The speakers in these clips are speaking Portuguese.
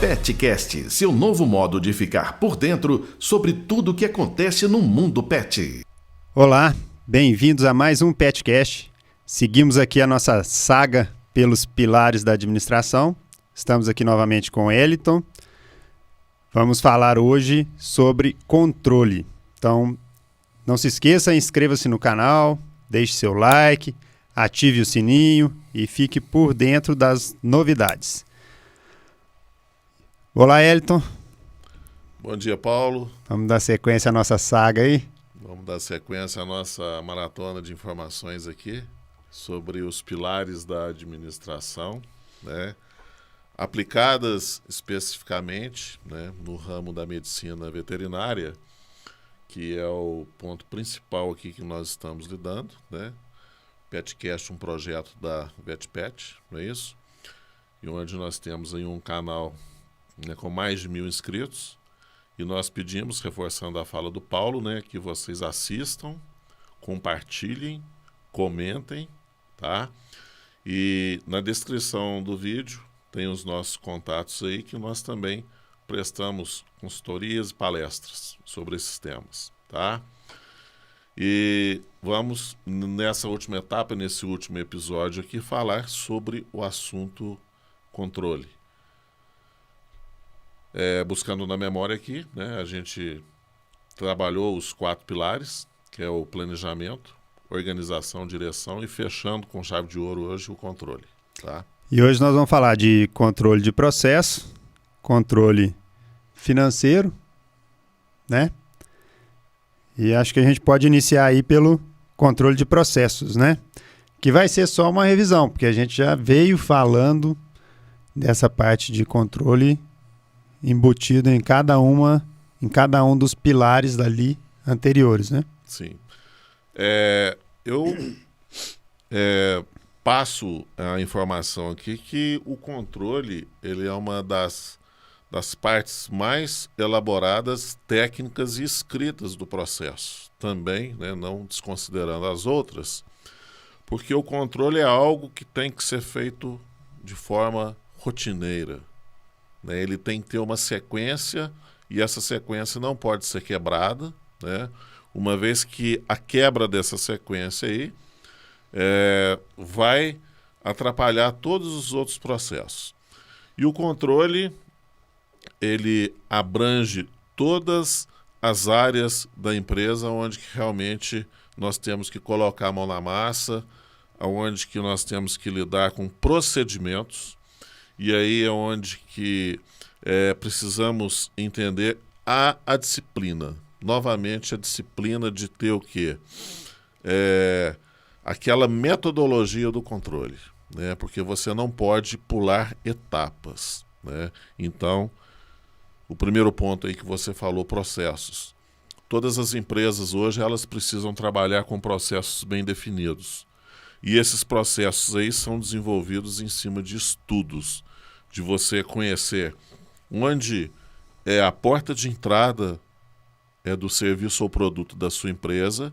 Petcast, seu novo modo de ficar por dentro sobre tudo o que acontece no mundo pet. Olá, bem-vindos a mais um Petcast. Seguimos aqui a nossa saga pelos pilares da administração. Estamos aqui novamente com o Eliton. Vamos falar hoje sobre controle. Então, não se esqueça, inscreva-se no canal, deixe seu like, ative o sininho e fique por dentro das novidades. Olá, Eliton. Bom dia, Paulo. Vamos dar sequência à nossa saga aí? Vamos dar sequência à nossa maratona de informações aqui sobre os pilares da administração, né? Aplicadas especificamente, né, no ramo da medicina veterinária, que é o ponto principal aqui que nós estamos lidando, né? Petcast, um projeto da VetPet, não é isso? E onde nós temos aí um canal, né, com mais de 1.000 inscritos, e nós pedimos, reforçando a fala do Paulo, né, que vocês assistam, compartilhem, comentem, tá? E na descrição do vídeo tem os nossos contatos aí, que nós também prestamos consultorias e palestras sobre esses temas, tá? E vamos, nessa última etapa, nesse último episódio aqui, falar sobre o assunto controle. Buscando na memória aqui, né, a gente trabalhou os 4 pilares, que é o planejamento, organização, direção e fechando com chave de ouro hoje o controle. Tá? E hoje nós vamos falar de controle de processo, controle financeiro, né? E acho que a gente pode iniciar aí pelo controle de processos, né? Que vai ser só uma revisão, porque a gente já veio falando dessa parte de controle embutido em cada um dos pilares dali anteriores, né? Sim. Eu passo a informação aqui que o controle ele é uma das partes mais elaboradas, técnicas e escritas do processo. Também, né, não desconsiderando as outras, porque o controle é algo que tem que ser feito de forma rotineira. Ele tem que ter uma sequência e essa sequência não pode ser quebrada, né? Uma vez que a quebra dessa sequência aí vai atrapalhar todos os outros processos. E o controle, ele abrange todas as áreas da empresa onde que realmente nós temos que colocar a mão na massa, onde que nós temos que lidar com procedimentos. E aí é onde que precisamos entender a disciplina. Novamente, a disciplina de ter o quê? Aquela metodologia do controle, né? Porque você não pode pular etapas, né? Então, o primeiro ponto aí que você falou, processos. Todas as empresas hoje, elas precisam trabalhar com processos bem definidos. E esses processos aí são desenvolvidos em cima de estudos, de você conhecer onde é a porta de entrada do serviço ou produto da sua empresa,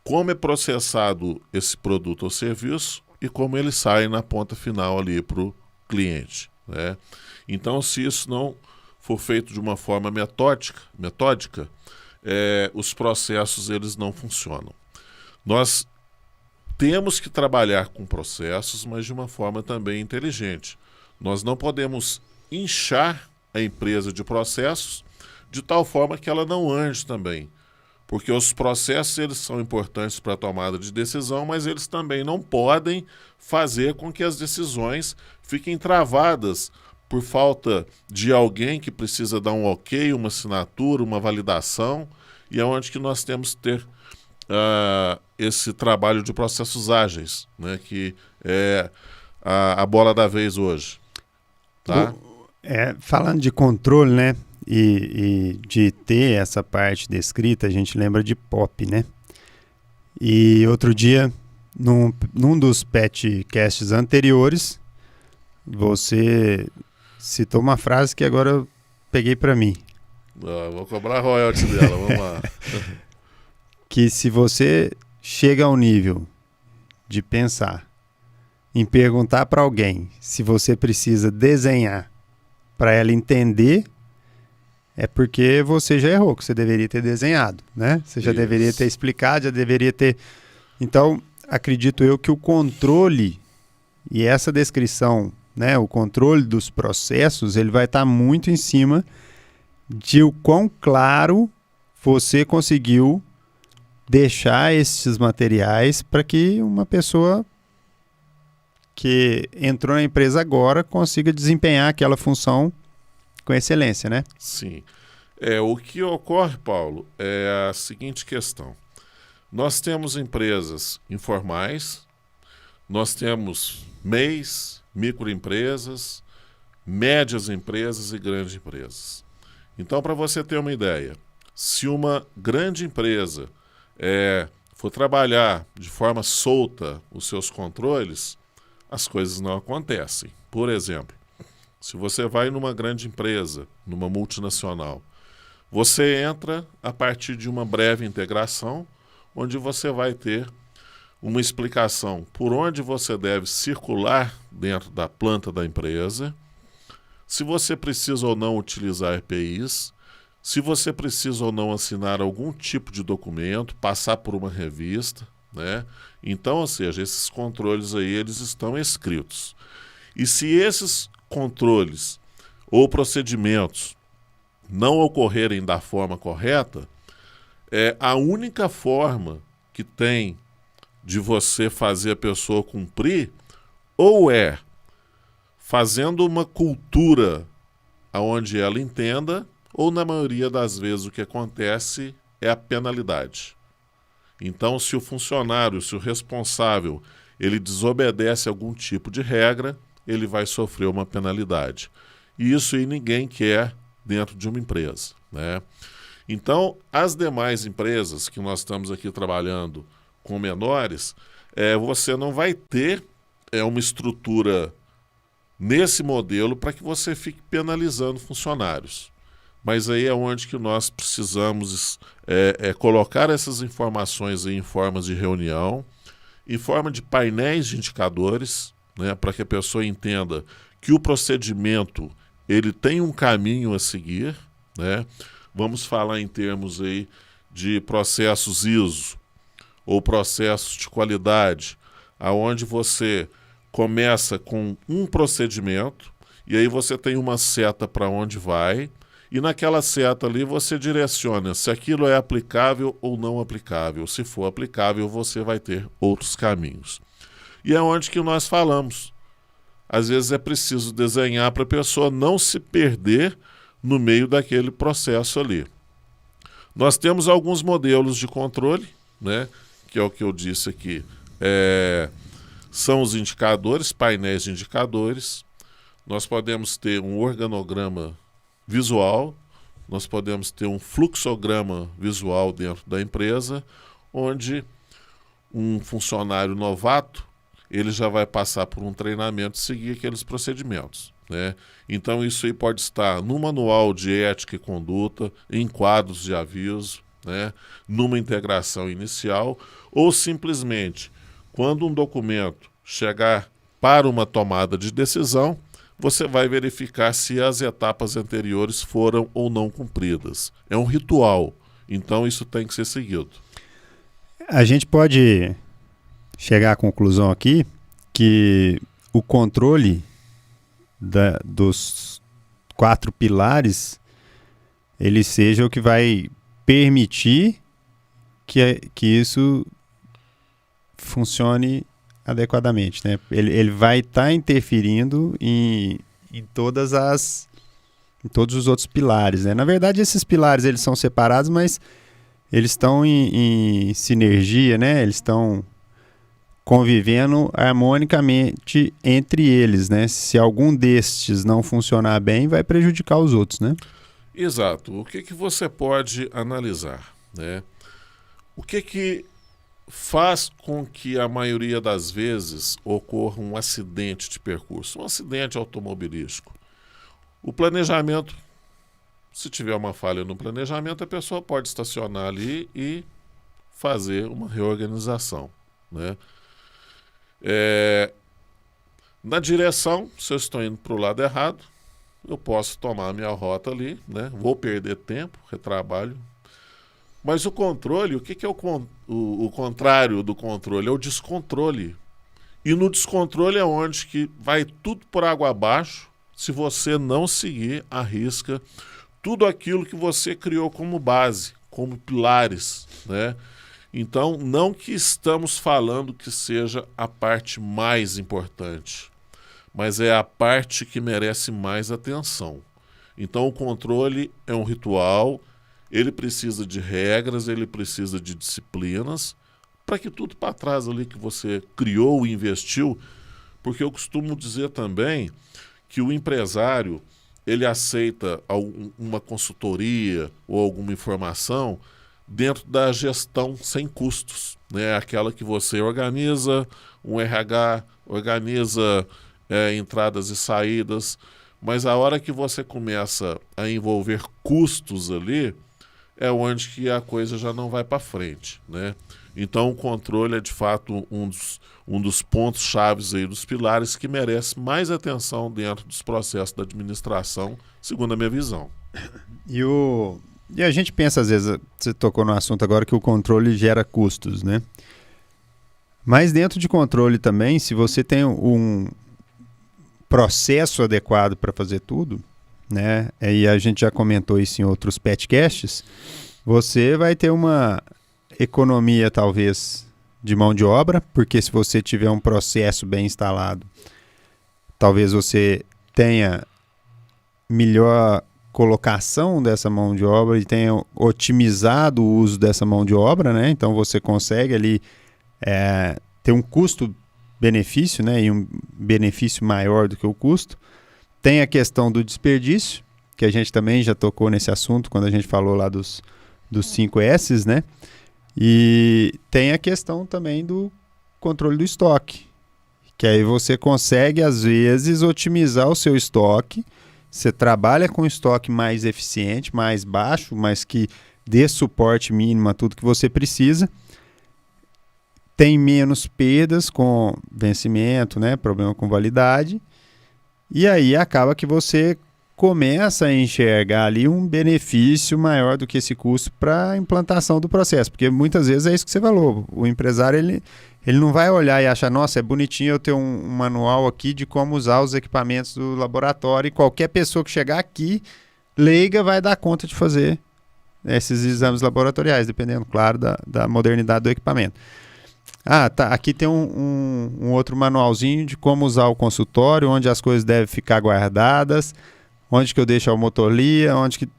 como é processado esse produto ou serviço e como ele sai na ponta final ali para o cliente, né? Então, se isso não for feito de uma forma metódica, os processos eles não funcionam. Nós temos que trabalhar com processos, mas de uma forma também inteligente. Nós não podemos inchar a empresa de processos de tal forma que ela não ande também. Porque os processos eles são importantes para a tomada de decisão, mas eles também não podem fazer com que as decisões fiquem travadas por falta de alguém que precisa dar um ok, uma assinatura, uma validação, e é onde que nós temos que ter esse trabalho de processos ágeis, né, que é a bola da vez hoje. Tá? Falando de controle, né, e de ter essa parte descrita, a gente lembra de POP, né? E outro dia, num dos Petcasts anteriores, você citou uma frase que agora eu peguei para mim. Vou cobrar royalties dela, vamos lá. Que se você chega ao nível de pensar em perguntar para alguém se você precisa desenhar para ela entender, é porque você já errou, que você deveria ter desenhado, né? Você já deveria ter explicado, já deveria ter... Então, acredito eu que o controle e essa descrição, né, o controle dos processos, ele vai estar muito em cima de o quão claro você conseguiu deixar esses materiais para que uma pessoa que entrou na empresa agora consiga desempenhar aquela função com excelência, né? Sim. O que ocorre, Paulo, é a seguinte questão. Nós temos empresas informais, nós temos MEIs, microempresas, médias empresas e grandes empresas. Então, para você ter uma ideia, se uma grande empresa for trabalhar de forma solta os seus controles, as coisas não acontecem. Por exemplo, se você vai numa grande empresa, numa multinacional, você entra a partir de uma breve integração, onde você vai ter uma explicação por onde você deve circular dentro da planta da empresa, se você precisa ou não utilizar EPIs, se você precisa ou não assinar algum tipo de documento, passar por uma revista, né? Então, ou seja, esses controles aí, eles estão escritos. E se esses controles ou procedimentos não ocorrerem da forma correta, a única forma que tem de você fazer a pessoa cumprir ou fazendo uma cultura onde ela entenda, ou na maioria das vezes o que acontece é a penalidade. Então, se o funcionário, se o responsável, ele desobedece algum tipo de regra, ele vai sofrer uma penalidade. E isso aí ninguém quer dentro de uma empresa, né? Então, as demais empresas que nós estamos aqui trabalhando com menores, você não vai ter uma estrutura nesse modelo para que você fique penalizando funcionários. Mas aí é onde que nós precisamos colocar essas informações aí em formas de reunião, em forma de painéis de indicadores, né, para que a pessoa entenda que o procedimento ele tem um caminho a seguir, né? Vamos falar em termos aí de processos ISO ou processos de qualidade, aonde você começa com um procedimento e aí você tem uma seta para onde vai e naquela seta ali você direciona se aquilo é aplicável ou não aplicável. Se for aplicável, você vai ter outros caminhos. E é onde que nós falamos. Às vezes é preciso desenhar para a pessoa não se perder no meio daquele processo ali. Nós temos alguns modelos de controle, né, que é o que eu disse aqui. São os indicadores, painéis de indicadores. Nós podemos ter um organograma visual, nós podemos ter um fluxograma visual dentro da empresa, onde um funcionário novato ele já vai passar por um treinamento e seguir aqueles procedimentos, né? Então isso aí pode estar no manual de ética e conduta, em quadros de aviso, né? Numa integração inicial, ou simplesmente, quando um documento chegar para uma tomada de decisão, você vai verificar se as etapas anteriores foram ou não cumpridas. É um ritual, então isso tem que ser seguido. A gente pode chegar à conclusão aqui que o controle dos 4 pilares ele seja o que vai permitir que isso funcione adequadamente, né? Ele vai estar interferindo em todos os outros pilares, né? Na verdade, esses pilares eles são separados, mas eles estão em sinergia, né? Eles estão convivendo harmonicamente entre eles, né? Se algum destes não funcionar bem, vai prejudicar os outros, né? Exato. O que você pode analisar, né? O que faz com que a maioria das vezes ocorra um acidente de percurso, um acidente automobilístico? O planejamento, se tiver uma falha no planejamento, a pessoa pode estacionar ali e fazer uma reorganização, né? Na direção, se eu estou indo para o lado errado, eu posso tomar a minha rota ali, né? Vou perder tempo, retrabalho. Mas o controle, o que é o contrário do controle? É o descontrole. E no descontrole é onde que vai tudo por água abaixo se você não seguir à risca tudo aquilo que você criou como base, como pilares, né? Então, não que estamos falando que seja a parte mais importante, mas é a parte que merece mais atenção. Então, o controle é um ritual, ele precisa de regras, ele precisa de disciplinas, para que tudo para trás ali que você criou e investiu, porque eu costumo dizer também que o empresário, ele aceita uma consultoria ou alguma informação dentro da gestão sem custos, né? Aquela que você organiza um RH, organiza entradas e saídas, mas a hora que você começa a envolver custos ali, é onde que a coisa já não vai para frente, né? Então o controle é de fato um dos pontos chaves aí, dos pilares que merece mais atenção dentro dos processos da administração, segundo a minha visão. E a gente pensa, às vezes, você tocou no assunto agora, que o controle gera custos, né? Mas dentro de controle também, se você tem um processo adequado para fazer tudo, né? E a gente já comentou isso em outros podcasts, você vai ter uma economia, talvez, de mão de obra, porque se você tiver um processo bem instalado, talvez você tenha melhor colocação dessa mão de obra e tenha otimizado o uso dessa mão de obra, né? Então você consegue ali ter um custo-benefício, né? E um benefício maior do que o custo. Tem a questão do desperdício, que a gente também já tocou nesse assunto quando a gente falou lá dos 5 S's, né? E tem a questão também do controle do estoque, que aí você consegue, às vezes, otimizar o seu estoque. Você trabalha com estoque mais eficiente, mais baixo, mas que dê suporte mínimo a tudo que você precisa. Tem menos perdas com vencimento, né? Problema com validade. E aí acaba que você começa a enxergar ali um benefício maior do que esse custo para a implantação do processo. Porque muitas vezes é isso que você falou. O empresário ele não vai olhar e achar, nossa, é bonitinho eu ter um manual aqui de como usar os equipamentos do laboratório e qualquer pessoa que chegar aqui, leiga, vai dar conta de fazer esses exames laboratoriais, dependendo, claro, da modernidade do equipamento. Ah, tá, aqui tem um outro manualzinho de como usar o consultório, onde as coisas devem ficar guardadas, onde que eu deixo a motolia, onde que...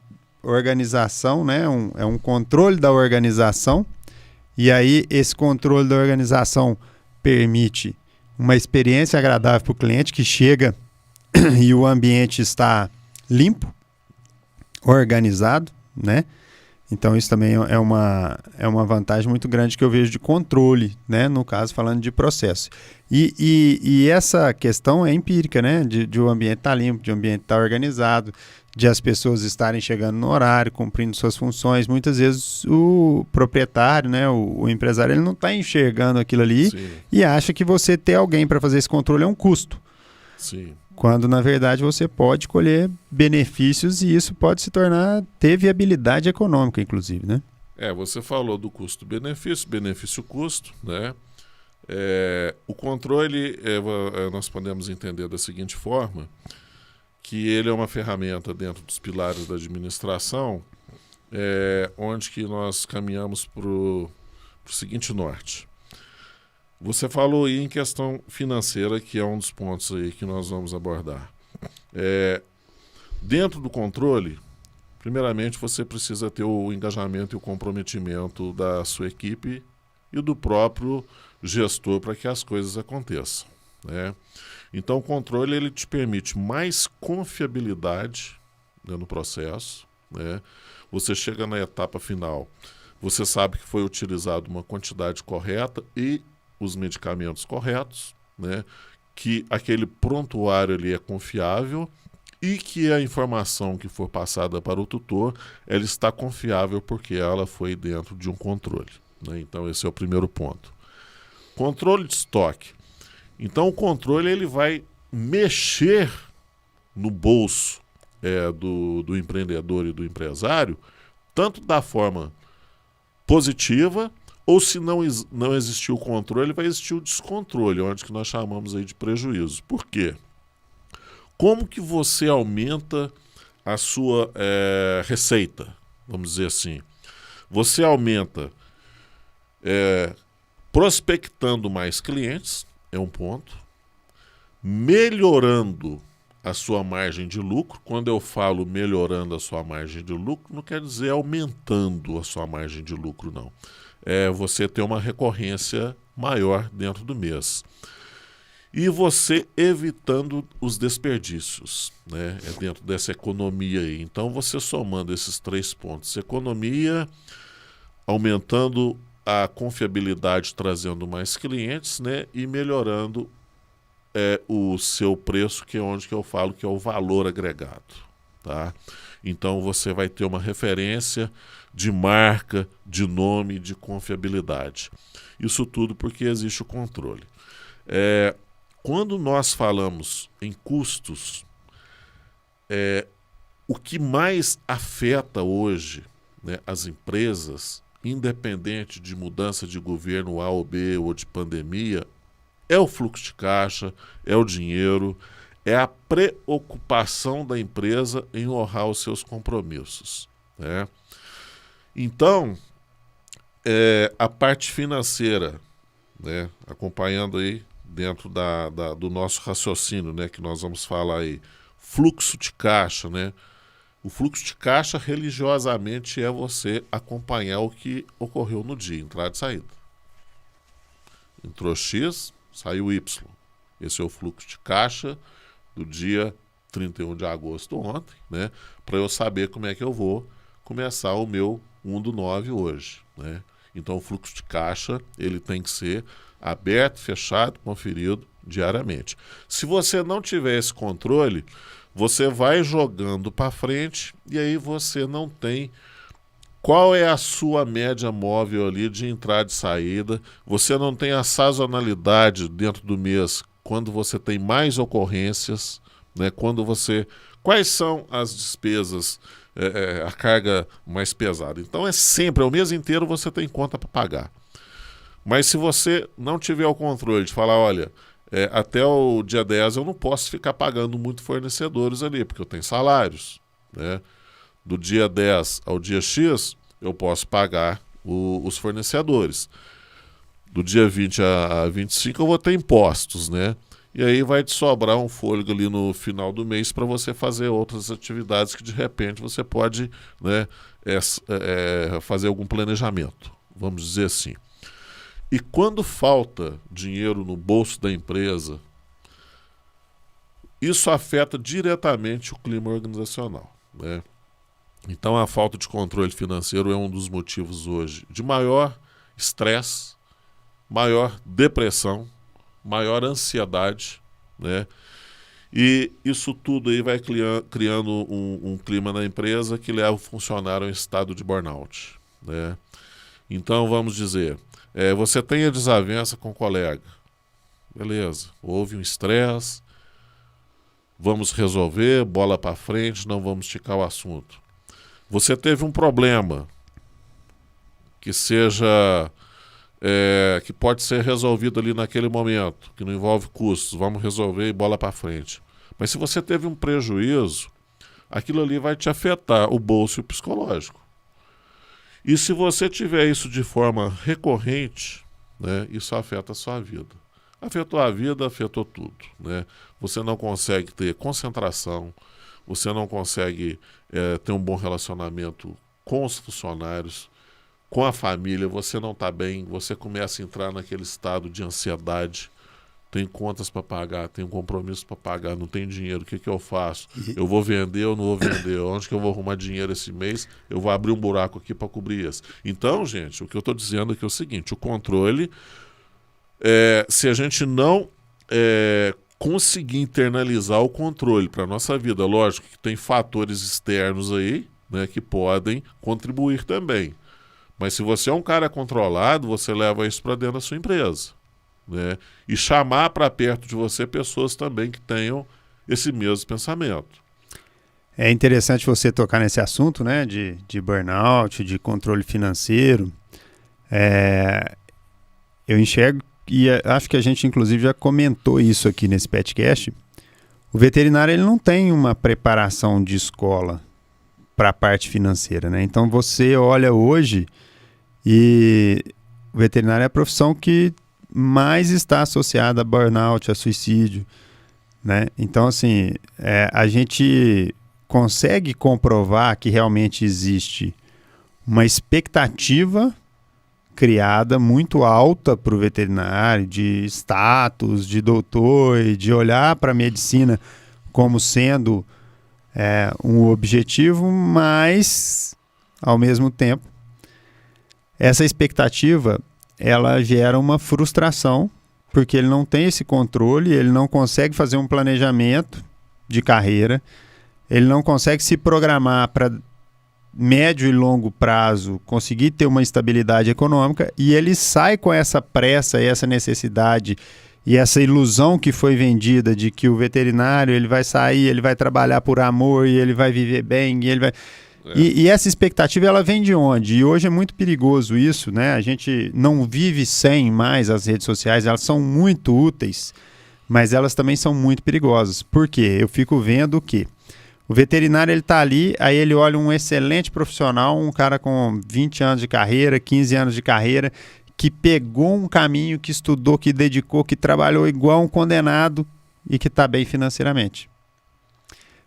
Organização, né? É um controle da organização. E aí, esse controle da organização permite uma experiência agradável para o cliente que chega e o ambiente está limpo, organizado, né? Então, isso também é uma vantagem muito grande que eu vejo de controle, né? No caso, falando de processo. E essa questão é empírica, né? De o ambiente estar limpo, de o ambiente estar organizado, de as pessoas estarem chegando no horário, cumprindo suas funções. Muitas vezes o proprietário, né, o empresário, ele não está enxergando aquilo ali. Sim. E acha que você ter alguém para fazer esse controle é um custo. Sim. Quando, na verdade, você pode colher benefícios e isso pode ter viabilidade econômica, inclusive, né? Você falou do custo-benefício, benefício-custo, né? O controle, nós podemos entender da seguinte forma, que ele é uma ferramenta dentro dos pilares da administração, onde que nós caminhamos para o seguinte norte. Você falou aí em questão financeira, que é um dos pontos aí que nós vamos abordar. Dentro do controle, primeiramente você precisa ter o engajamento e o comprometimento da sua equipe e do próprio gestor para que as coisas aconteçam, né? Então o controle ele te permite mais confiabilidade, né, no processo, né? Você chega na etapa final, você sabe que foi utilizado uma quantidade correta e os medicamentos corretos, né? Que aquele prontuário ali é confiável e que a informação que for passada para o tutor, ela está confiável porque ela foi dentro de um controle, né? Então esse é o primeiro ponto. Controle de estoque. Então o controle ele vai mexer no bolso do empreendedor e do empresário, tanto da forma positiva, ou se não existir o controle, vai existir o descontrole, onde que nós chamamos aí de prejuízo. Por quê? Como que você aumenta a sua receita? Vamos dizer assim. Você aumenta prospectando mais clientes, é um ponto, melhorando a sua margem de lucro. Quando eu falo melhorando a sua margem de lucro, não quer dizer aumentando a sua margem de lucro, não. É você ter uma recorrência maior dentro do mês. E você evitando os desperdícios, né? É dentro dessa economia aí. Então, você somando esses 3 pontos, economia, aumentando a confiabilidade, trazendo mais clientes, né? E melhorando o seu preço, que é onde que eu falo que é o valor agregado, tá? Então, você vai ter uma referência de marca, de nome, de confiabilidade. Isso tudo porque existe o controle. Quando nós falamos em custos, o que mais afeta hoje, né, as empresas, independente de mudança de governo A ou B ou de pandemia, é o fluxo de caixa, é o dinheiro, é a preocupação da empresa em honrar os seus compromissos, né? Então, a parte financeira, né, acompanhando aí dentro do nosso raciocínio, né, que nós vamos falar aí, fluxo de caixa, né? O fluxo de caixa, religiosamente, é você acompanhar o que ocorreu no dia, entrada e saída. Entrou X, saiu Y. Esse é o fluxo de caixa do dia 31 de agosto ontem, né? Para eu saber como é que eu vou começar o meu 1/9 hoje, né? Então, o fluxo de caixa, ele tem que ser aberto, fechado, conferido diariamente. Se você não tiver esse controle, você vai jogando para frente e aí você não tem qual é a sua média móvel ali de entrada e saída, você não tem a sazonalidade dentro do mês, quando você tem mais ocorrências, né? Quais são as despesas, a carga mais pesada. Então sempre, o mês inteiro você tem conta para pagar. Mas se você não tiver o controle de falar, olha, até o dia 10 eu não posso ficar pagando muito fornecedores ali, porque eu tenho salários, né? Do dia 10 ao dia X, eu posso pagar os fornecedores. Do dia 20 a 25 eu vou ter impostos, né? E aí vai te sobrar um fôlego ali no final do mês para você fazer outras atividades que de repente você pode, né, fazer algum planejamento, vamos dizer assim. E quando falta dinheiro no bolso da empresa, isso afeta diretamente o clima organizacional, né? Então, a falta de controle financeiro é um dos motivos hoje de maior estresse, maior depressão, maior ansiedade, né? E isso tudo aí vai criando um clima na empresa que leva o funcionário a um estado de burnout, né? Então, vamos dizer, você tem a desavença com o colega, beleza, houve um estresse, vamos resolver, bola para frente, não vamos esticar o assunto. Você teve um problema que que pode ser resolvido ali naquele momento, que não envolve custos, vamos resolver e bola para frente. Mas se você teve um prejuízo, aquilo ali vai te afetar o bolso e o psicológico. E se você tiver isso de forma recorrente, né, isso afeta a sua vida. Afetou a vida, afetou tudo, né? Você não consegue ter concentração, você não consegue ter um bom relacionamento com os funcionários, com a família, você não está bem, você começa a entrar naquele estado de ansiedade, tem contas para pagar, tem um compromisso para pagar, não tem dinheiro, o que eu faço? Eu vou vender ou não vou vender? Onde que eu vou arrumar dinheiro esse mês? Eu vou abrir um buraco aqui para cobrir isso. Então, gente, o que eu estou dizendo aqui é o seguinte, o controle, se a gente não conseguir internalizar o controle para a nossa vida, lógico que tem fatores externos aí, né, que podem contribuir também. Mas se você é um cara controlado, você leva isso para dentro da sua empresa, né? E chamar para perto de você pessoas também que tenham esse mesmo pensamento. É interessante você tocar nesse assunto, né, de burnout, de controle financeiro. Eu enxergo, e acho que a gente inclusive já comentou isso aqui nesse podcast, o veterinário ele não tem uma preparação de escola para a parte financeira, né? Então você olha hoje e o veterinário é a profissão que mais está associada a burnout, a suicídio, né? Então assim, a gente consegue comprovar que realmente existe uma expectativa criada muito alta para o veterinário, de status, de doutor, e de olhar para a medicina como sendo um objetivo, mas, ao mesmo tempo, essa expectativa ela gera uma frustração, porque ele não tem esse controle, ele não consegue fazer um planejamento de carreira, ele não consegue se programar para médio e longo prazo conseguir ter uma estabilidade econômica, e ele sai com essa pressa e essa necessidade e essa ilusão que foi vendida de que o veterinário ele vai sair, ele vai trabalhar por amor e ele vai viver bem e ele vai... E essa expectativa ela vem de onde? E hoje é muito perigoso isso, né? A gente não vive sem mais as redes sociais, elas são muito úteis, mas elas também são muito perigosas. Por quê? Eu fico vendo que o veterinário ele está ali, aí ele olha um excelente profissional, um cara com 20 anos de carreira, 15 anos de carreira, que pegou um caminho, que estudou, que dedicou, que trabalhou igual um condenado e que está bem financeiramente.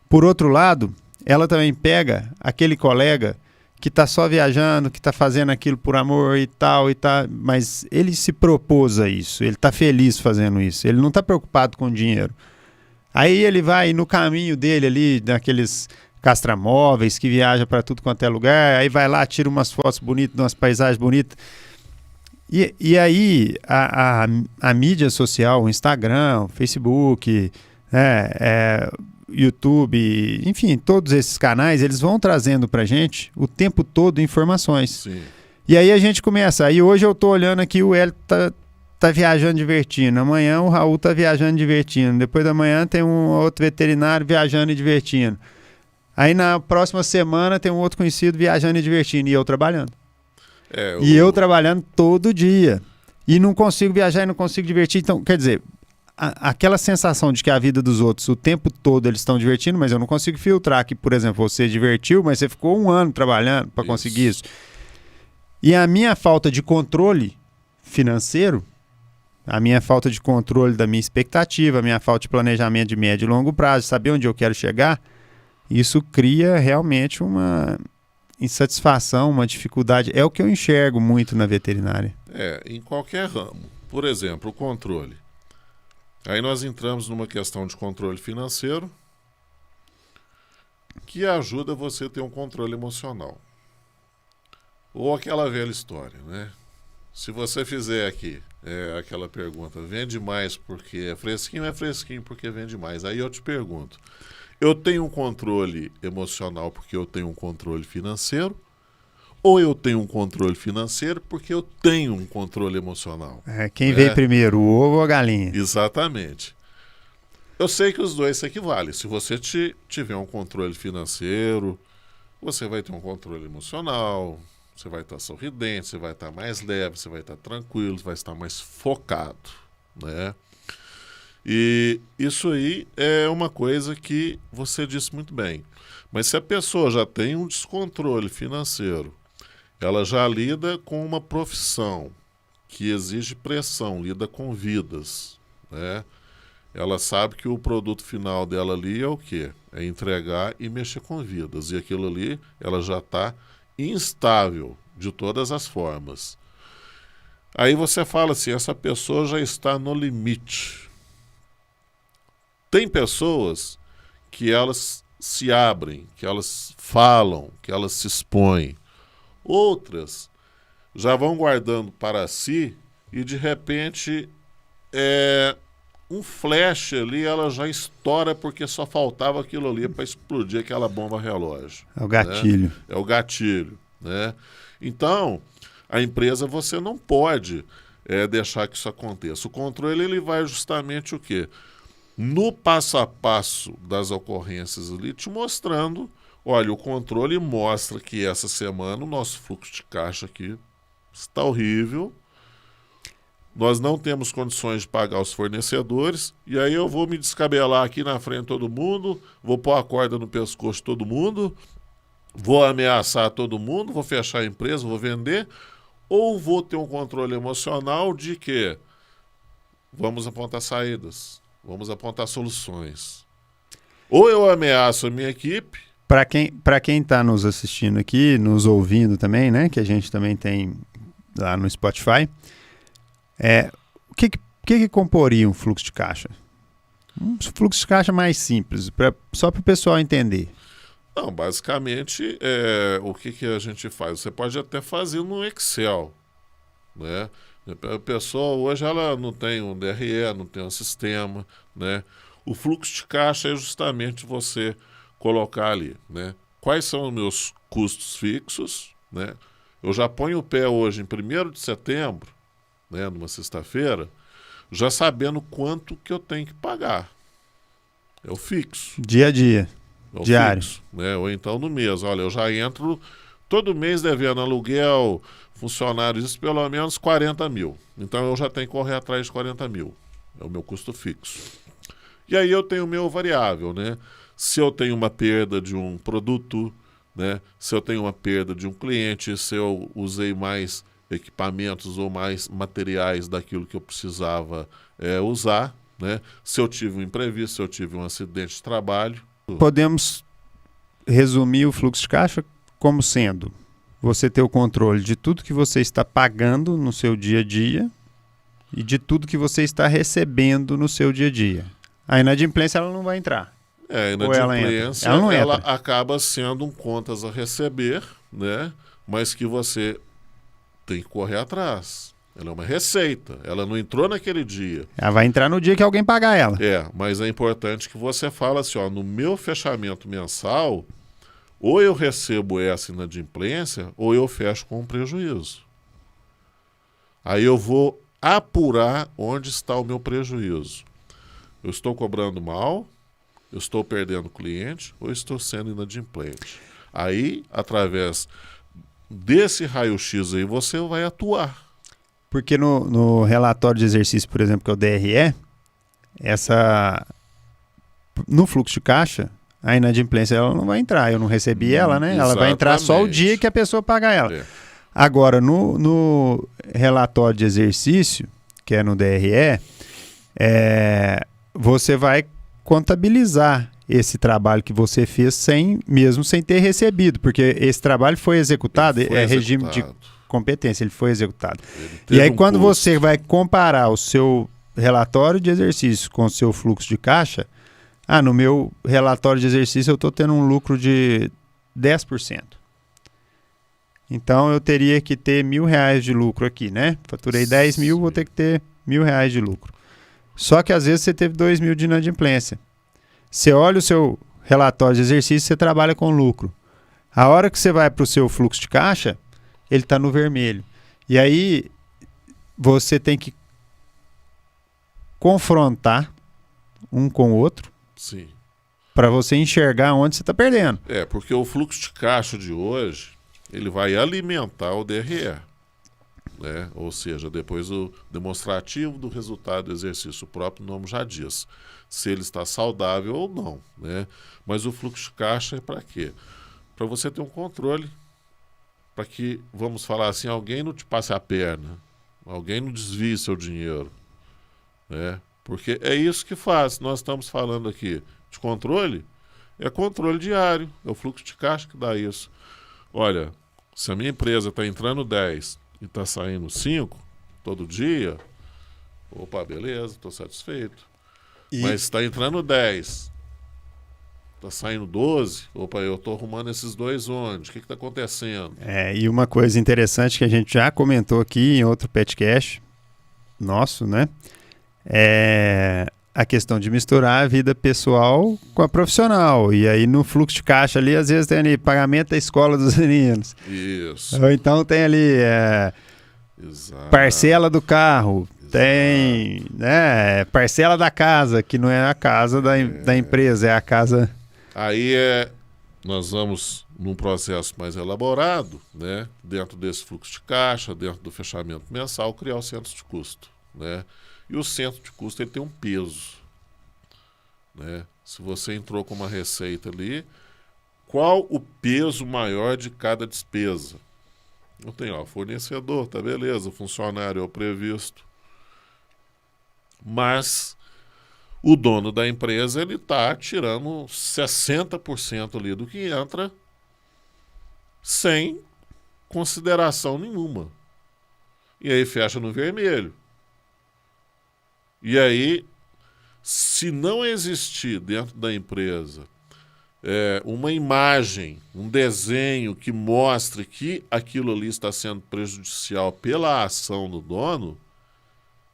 Por outro lado, ela também pega aquele colega que está só viajando, que está fazendo aquilo por amor e tal, mas ele se propôs a isso, ele está feliz fazendo isso, ele não está preocupado com dinheiro. Aí ele vai no caminho dele ali, daqueles castramóveis que viaja para tudo quanto é lugar, aí vai lá, tira umas fotos bonitas, umas paisagens bonitas. E aí a mídia social, o Instagram, o Facebook, YouTube, enfim, todos esses canais, eles vão trazendo pra gente o tempo todo informações. Sim. E aí a gente começa, aí hoje eu tô olhando aqui, o Hélio tá viajando divertindo, amanhã o Raul tá viajando divertindo, depois da manhã tem um outro veterinário viajando e divertindo. Aí na próxima semana tem um outro conhecido viajando e divertindo, e eu trabalhando. E eu trabalhando todo dia. E não consigo viajar e não consigo divertir. Então, quer dizer, aquela sensação de que a vida dos outros, o tempo todo eles estão divertindo, mas eu não consigo filtrar que, por exemplo, você divertiu, mas você ficou um ano trabalhando para conseguir isso. E a minha falta de controle financeiro, a minha falta de controle da minha expectativa, a minha falta de planejamento de médio e longo prazo, saber onde eu quero chegar, isso cria realmente uma insatisfação, uma dificuldade. É o que eu enxergo muito na veterinária. Em qualquer ramo. Por exemplo, o controle. Aí nós entramos numa questão de controle financeiro que ajuda você a ter um controle emocional. Ou aquela velha história, né? Se você fizer aqui aquela pergunta, vende mais porque é fresquinho porque vende mais. Aí eu te pergunto, eu tenho um controle emocional porque eu tenho um controle financeiro, ou eu tenho um controle financeiro porque eu tenho um controle emocional? Quem veio primeiro, o ovo ou a galinha? Exatamente. Eu sei que os dois se equivalem. Se você tiver um controle financeiro, você vai ter um controle emocional, você vai estar sorridente, você vai estar mais leve, você vai estar tranquilo, você vai estar mais focado, né? E isso aí é uma coisa que você disse muito bem. Mas se a pessoa já tem um descontrole financeiro, ela já lida com uma profissão que exige pressão, lida com vidas, né? Ela sabe que o produto final dela ali é o quê? É entregar e mexer com vidas. E aquilo ali, ela já está instável de todas as formas. Aí você fala assim, essa pessoa já está no limite. Tem pessoas que elas se abrem, que elas falam, que elas se expõem. Outras já vão guardando para si e de repente um flash ali, ela já estoura porque só faltava aquilo ali para explodir aquela bomba relógio. É o gatilho. Né? É o gatilho, né? Então, a empresa você não pode deixar que isso aconteça. O controle ele vai justamente o quê? no passo a passo das ocorrências ali, te mostrando, olha, o controle mostra que essa semana o nosso fluxo de caixa aqui está horrível, nós não temos condições de pagar os fornecedores, e aí eu vou me descabelar aqui na frente de todo mundo, vou pôr a corda no pescoço de todo mundo, vou ameaçar todo mundo, vou fechar a empresa, vou vender, ou vou ter um controle emocional de que vamos apontar saídas, vamos apontar soluções. Ou eu ameaço a minha equipe. Para quem está nos assistindo aqui, nos ouvindo também, né? Que a gente também tem lá no Spotify. O que comporia um fluxo de caixa? Um fluxo de caixa mais simples, só para o pessoal entender. Não, basicamente, o que a gente faz? Você pode até fazer no Excel, né? A pessoa hoje ela não tem um DRE, não tem um sistema, né? O fluxo de caixa é justamente você colocar ali, né? Quais são os meus custos fixos, né? Eu já ponho o pé hoje em 1º de setembro, né, numa sexta-feira, já sabendo quanto que eu tenho que pagar. É o fixo. Dia a dia. É o diário. Fixo, né? Ou então no mês. Olha, eu já entro todo mês devendo aluguel, funcionários, isso pelo menos 40 mil. Então eu já tenho que correr atrás de 40 mil. É o meu custo fixo. E aí eu tenho o meu variável, né? Se eu tenho uma perda de um produto, né? Se eu tenho uma perda de um cliente, se eu usei mais equipamentos ou mais materiais daquilo que eu precisava usar, né? Se eu tive um imprevisto, se eu tive um acidente de trabalho. Podemos resumir o fluxo de caixa como sendo você ter o controle de tudo que você está pagando no seu dia a dia e de tudo que você está recebendo no seu dia a dia. A inadimplência ela não vai entrar. A inadimplência ela acaba sendo um contas a receber, né? Mas que você tem que correr atrás. Ela é uma receita. Ela não entrou naquele dia. Ela vai entrar no dia que alguém pagar ela. Mas é importante que você fale assim, ó, no meu fechamento mensal, ou eu recebo essa inadimplência, ou eu fecho com um prejuízo. Aí eu vou apurar onde está o meu prejuízo. Eu estou cobrando mal, eu estou perdendo cliente, ou estou sendo inadimplente. Aí, através desse raio-x aí, você vai atuar. Porque no relatório de exercício, por exemplo, que é o DRE, no fluxo de caixa, a inadimplência ela não vai entrar. Eu não recebi ela, né? Ela vai entrar só o dia que a pessoa pagar ela. Agora, no relatório de exercício, que é no DRE, você vai contabilizar esse trabalho que você fez mesmo sem ter recebido, porque esse trabalho foi executado, regime de competência, ele foi executado. E aí quando você vai comparar o seu relatório de exercício com o seu fluxo de caixa, no meu relatório de exercício eu estou tendo um lucro de 10%. Então eu teria que ter R$1.000 de lucro aqui, né? Faturei 10 mil, vou ter que ter R$1.000 de lucro. Só que às vezes você teve 2 mil de inadimplência. Você olha o seu relatório de exercício, você trabalha com lucro. A hora que você vai para o seu fluxo de caixa, ele está no vermelho. E aí você tem que confrontar um com o outro para você enxergar onde você está perdendo. Porque o fluxo de caixa de hoje, ele vai alimentar o DRE. Né? Ou seja, depois o demonstrativo do resultado do exercício, o próprio nome já diz se ele está saudável ou não, né? Mas o fluxo de caixa é para quê? Para você ter um controle, para que, vamos falar assim, alguém não te passe a perna, alguém não desvie seu dinheiro, né? Porque é isso que faz. Nós estamos falando aqui de controle, é controle diário, é o fluxo de caixa que dá isso. Olha, se a minha empresa está entrando 10 e está saindo 5 todo dia, opa, beleza, estou satisfeito. Mas está entrando 10, está saindo 12, opa, eu estou arrumando esses dois onde? O que está acontecendo? E uma coisa interessante que a gente já comentou aqui em outro podcast nosso, né? É a questão de misturar a vida pessoal com a profissional. E aí no fluxo de caixa ali, às vezes tem ali pagamento da escola dos meninos. Isso. Ou então tem ali parcela do carro. Tem, né, parcela da casa, que não é a casa da empresa, é a casa... Aí nós vamos num processo mais elaborado, né, dentro desse fluxo de caixa, dentro do fechamento mensal, criar o centro de custo, né? E o centro de custo ele tem um peso, né? Se você entrou com uma receita ali, qual o peso maior de cada despesa? Eu tenho, ó, fornecedor, tá beleza, funcionário é o previsto. Mas o dono da empresa, ele tá tirando 60% ali do que entra sem consideração nenhuma. E aí fecha no vermelho. E aí, se não existir dentro da empresa uma imagem, um desenho que mostre que aquilo ali está sendo prejudicial pela ação do dono,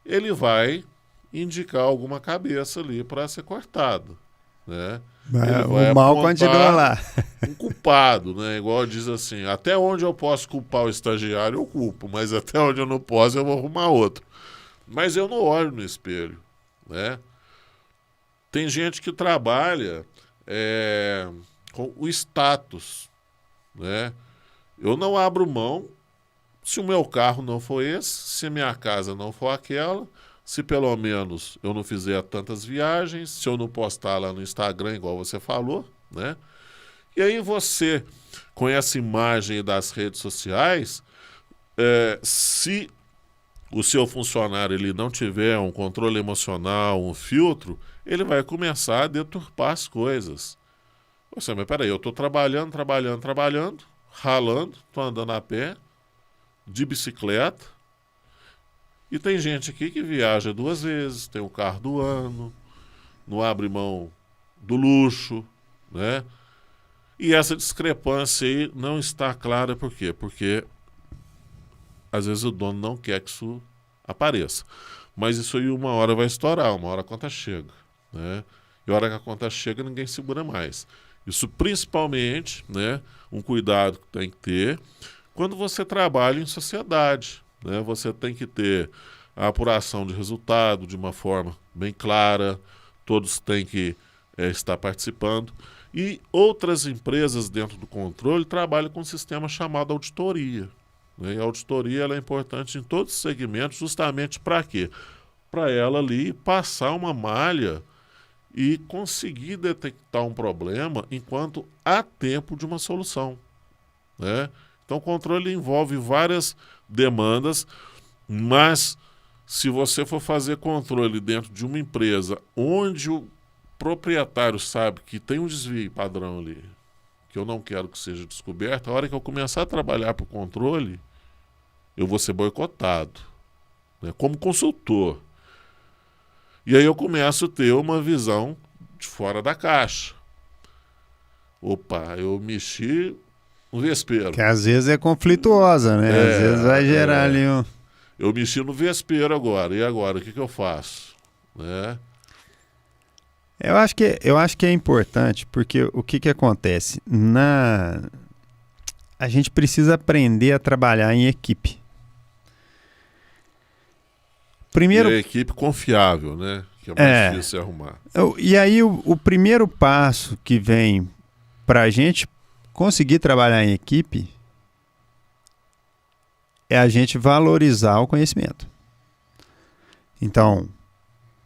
ele vai indicar alguma cabeça ali para ser cortado, né? O mal continua lá. Um culpado, né? Igual diz assim, até onde eu posso culpar o estagiário, eu culpo, mas até onde eu não posso, eu vou arrumar outro. Mas eu não olho no espelho, né? Tem gente que trabalha com o status, né? Eu não abro mão se o meu carro não for esse, se a minha casa não for aquela, se pelo menos eu não fizer tantas viagens, se eu não postar lá no Instagram, igual você falou, né? E aí você, com essa imagem das redes sociais, se o seu funcionário ele não tiver um controle emocional, um filtro, ele vai começar a deturpar as coisas. Você, mas peraí, eu estou trabalhando, ralando, estou andando a pé, de bicicleta, e tem gente aqui que viaja 2 vezes, tem o carro do ano, não abre mão do luxo, né? E essa discrepância aí não está clara por quê? Porque às vezes o dono não quer que isso apareça. Mas isso aí uma hora vai estourar, uma hora a conta chega, né? E a hora que a conta chega, ninguém segura mais. Isso principalmente, né, um cuidado que tem que ter quando você trabalha em sociedade, né? Você tem que ter a apuração de resultado de uma forma bem clara, todos têm que estar participando. E outras empresas dentro do controle trabalham com um sistema chamado auditoria, né? E a auditoria ela é importante em todos os segmentos justamente para quê? Para ela ali passar uma malha e conseguir detectar um problema enquanto há tempo de uma solução, né? Então o controle envolve várias demandas, mas se você for fazer controle dentro de uma empresa onde o proprietário sabe que tem um desvio padrão ali, que eu não quero que seja descoberto, a hora que eu começar a trabalhar para o controle, eu vou ser boicotado, né, como consultor. E aí eu começo a ter uma visão de fora da caixa. Opa, eu mexi no vespeiro. Que às vezes é conflituosa, né? Às vezes vai gerar ali um... Eu mexi no vespeiro agora, e agora, o que eu faço? Né? Eu acho que é importante, porque o que acontece? A gente precisa aprender a trabalhar em equipe. Primeiro, e a equipe confiável, né? Que é mais difícil arrumar. E aí o primeiro passo que vem para a gente conseguir trabalhar em equipe é a gente valorizar o conhecimento. Então,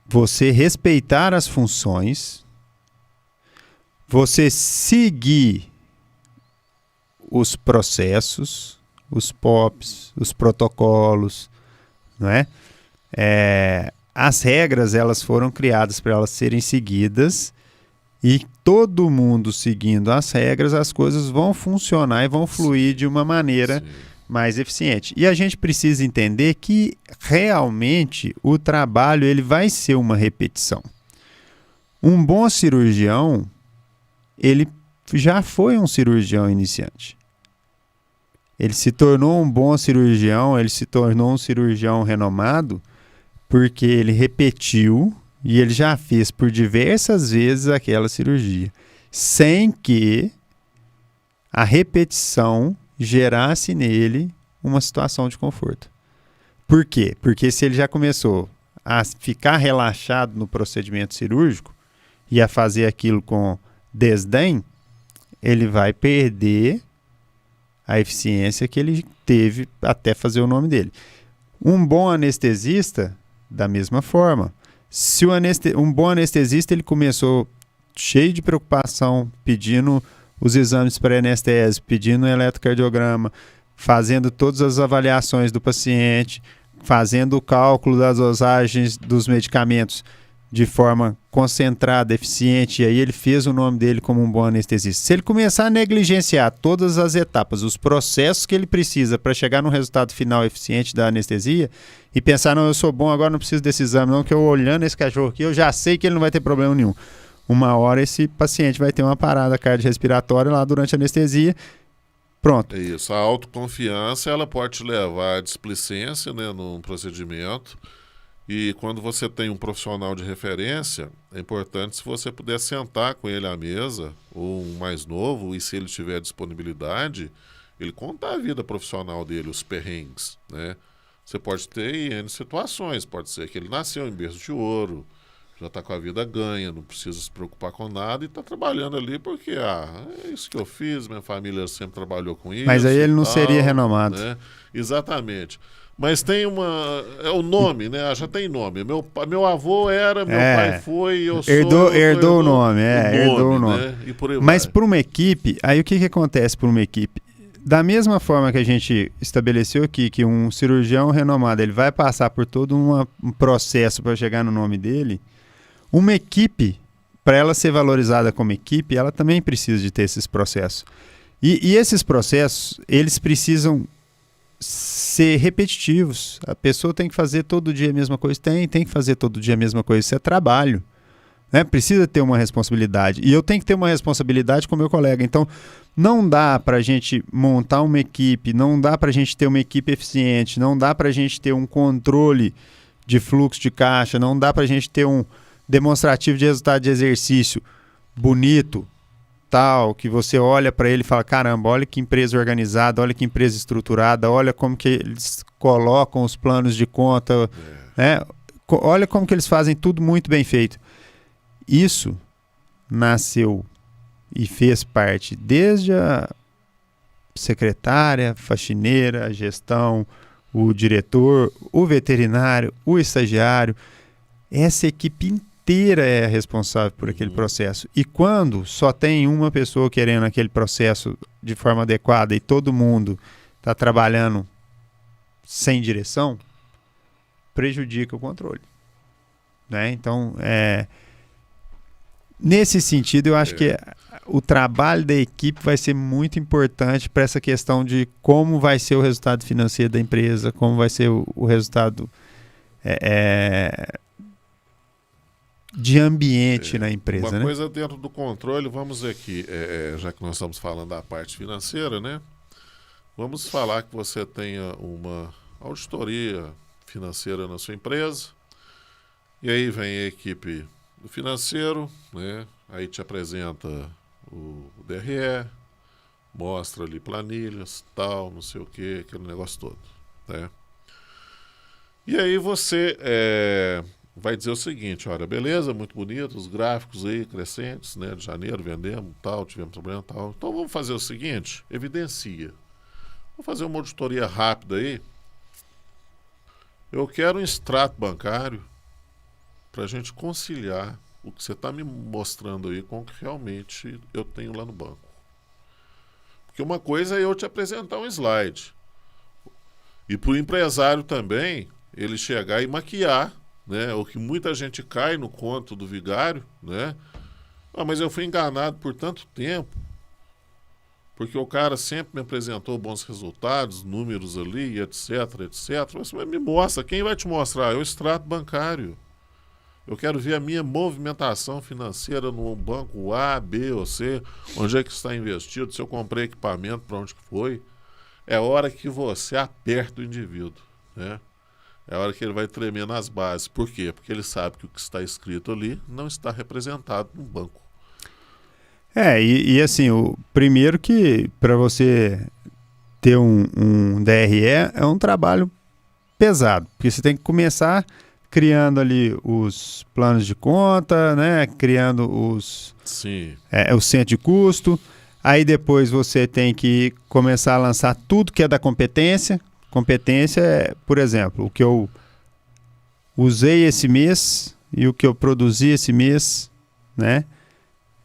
você respeitar as funções, você seguir os processos, os POPs, os protocolos, não é? As regras elas foram criadas para elas serem seguidas e todo mundo seguindo as regras, as coisas vão funcionar e vão fluir de uma maneira mais eficiente. E a gente precisa entender que realmente o trabalho ele vai ser uma repetição. Um bom cirurgião, ele já foi um cirurgião iniciante. Ele se tornou um bom cirurgião, ele se tornou um cirurgião renomado porque ele repetiu e ele já fez por diversas vezes aquela cirurgia, sem que a repetição gerasse nele uma situação de conforto. Por quê? Porque se ele já começou a ficar relaxado no procedimento cirúrgico e a fazer aquilo com desdém, ele vai perder a eficiência que ele teve até fazer o nome dele. Um bom anestesista, da mesma forma. Se um bom anestesista ele começou cheio de preocupação, pedindo os exames pré-anestésico, pedindo o eletrocardiograma, fazendo todas as avaliações do paciente, fazendo o cálculo das dosagens dos medicamentos de forma concentrada, eficiente, e aí ele fez o nome dele como um bom anestesista. Se ele começar a negligenciar todas as etapas, os processos que ele precisa para chegar no resultado final eficiente da anestesia, e pensar, não, eu sou bom, agora não preciso desse exame, não, que eu olhando esse cachorro aqui, eu já sei que ele não vai ter problema nenhum. Uma hora esse paciente vai ter uma parada cardiorrespiratória lá durante a anestesia. Pronto. Isso, a autoconfiança ela pode te levar à displicência, né, num procedimento. E quando você tem um profissional de referência, é importante se você puder sentar com ele à mesa, ou um mais novo, e se ele tiver disponibilidade, ele contar a vida profissional dele, os perrengues, né? Você pode ter N situações, pode ser que ele nasceu em berço de ouro, já está com a vida ganha, não precisa se preocupar com nada e está trabalhando ali porque, é isso que eu fiz, minha família sempre trabalhou com isso. Mas aí ele não seria renomado. Né? Exatamente. Mas tem é o nome, né? Já tem nome. Meu avô era, meu pai foi, eu sou... Herdou o nome, herdou o nome. Né? E por aí Mas vai. para uma equipe, aí o que acontece para uma equipe? Da mesma forma que a gente estabeleceu aqui, que um cirurgião renomado, ele vai passar por todo um processo para chegar no nome dele, uma equipe, para ela ser valorizada como equipe, ela também precisa de ter esses processos. E esses processos, eles precisam ser repetitivos. A pessoa tem que fazer todo dia a mesma coisa. Tem que fazer todo dia a mesma coisa. Isso é trabalho. Né? Precisa ter uma responsabilidade. E eu tenho que ter uma responsabilidade com o meu colega. Então, não dá para a gente montar uma equipe, não dá para a gente ter uma equipe eficiente, não dá para a gente ter um controle de fluxo de caixa, não dá para a gente ter um demonstrativo de resultado de exercício bonito, tal, que você olha para ele e fala, caramba, olha que empresa organizada, olha que empresa estruturada, olha como que eles colocam os planos de conta, né? Olha como que eles fazem tudo muito bem feito. Isso nasceu e fez parte desde a secretária, faxineira, a gestão, o diretor, o veterinário, o estagiário. Essa equipe inteira é responsável por aquele processo. E quando só tem uma pessoa querendo aquele processo de forma adequada e todo mundo está trabalhando sem direção, prejudica o controle. Né? Então, nesse sentido, eu acho que o trabalho da equipe vai ser muito importante para essa questão de como vai ser o resultado financeiro da empresa, como vai ser o resultado de ambiente na empresa. Uma né? coisa dentro do controle, vamos aqui, já que nós estamos falando da parte financeira, né? Vamos falar que você tenha uma auditoria financeira na sua empresa, e aí vem a equipe do financeiro, né? Aí te apresenta o DRE, mostra ali planilhas, tal, não sei o que, aquele negócio todo, né? E aí você vai dizer o seguinte, olha, beleza, muito bonito, os gráficos aí crescentes, né? De janeiro vendemos, tal, tivemos problema, tal. Então vamos fazer o seguinte, evidencia. Vamos fazer uma auditoria rápida aí. Eu quero um extrato bancário para a gente conciliar o que você está me mostrando aí com o que realmente eu tenho lá no banco. Porque uma coisa é eu te apresentar um slide. E para o empresário também, ele chegar e maquiar, né? O que muita gente cai no conto do vigário, né? Mas eu fui enganado por tanto tempo, porque o cara sempre me apresentou bons resultados, números ali, etc, etc. Mas me mostra, quem vai te mostrar? É o extrato bancário. Eu quero ver a minha movimentação financeira no banco A, B ou C, onde é que está investido, se eu comprei equipamento, para onde que foi. É hora que você aperta o indivíduo, né? É hora que ele vai tremer nas bases. Por quê? Porque ele sabe que o que está escrito ali não está representado no banco. E assim, o primeiro que para você ter um DRE é um trabalho pesado, porque você tem que começar criando ali os planos de conta, né? Criando Sim. o centro de custo. Aí depois você tem que começar a lançar tudo que é da competência. Competência é, por exemplo, o que eu usei esse mês e o que eu produzi esse mês, né?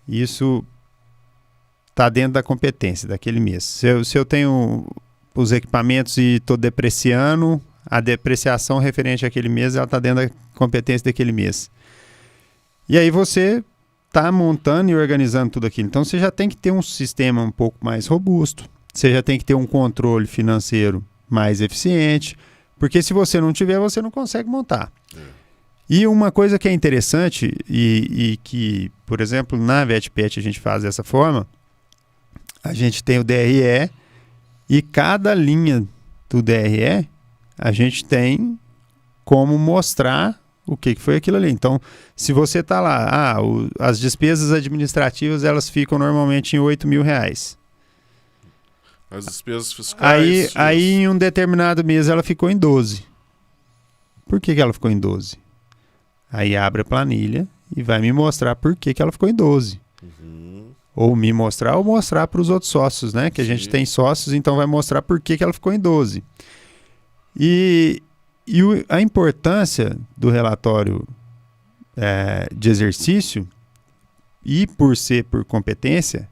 Isso está dentro da competência daquele mês. Se eu tenho os equipamentos e estou depreciando, a depreciação referente àquele mês, ela está dentro da competência daquele mês. E aí você está montando e organizando tudo aquilo. Então você já tem que ter um sistema um pouco mais robusto, você já tem que ter um controle financeiro mais eficiente, porque se você não tiver, você não consegue montar. E uma coisa que é interessante e que, por exemplo, na VetPet a gente faz dessa forma, a gente tem o DRE e cada linha do DRE a gente tem como mostrar o que foi aquilo ali. Então, se você está lá, as despesas administrativas elas ficam normalmente em R$8.000. As despesas fiscais... Aí em um determinado mês ela ficou em 12. Por que ela ficou em 12? Aí abre a planilha e vai me mostrar por que ela ficou em 12. Ou me mostrar ou mostrar para os outros sócios, né? Que a gente tem sócios, então vai mostrar por que ela ficou em 12. A importância do relatório de exercício, e por ser por competência,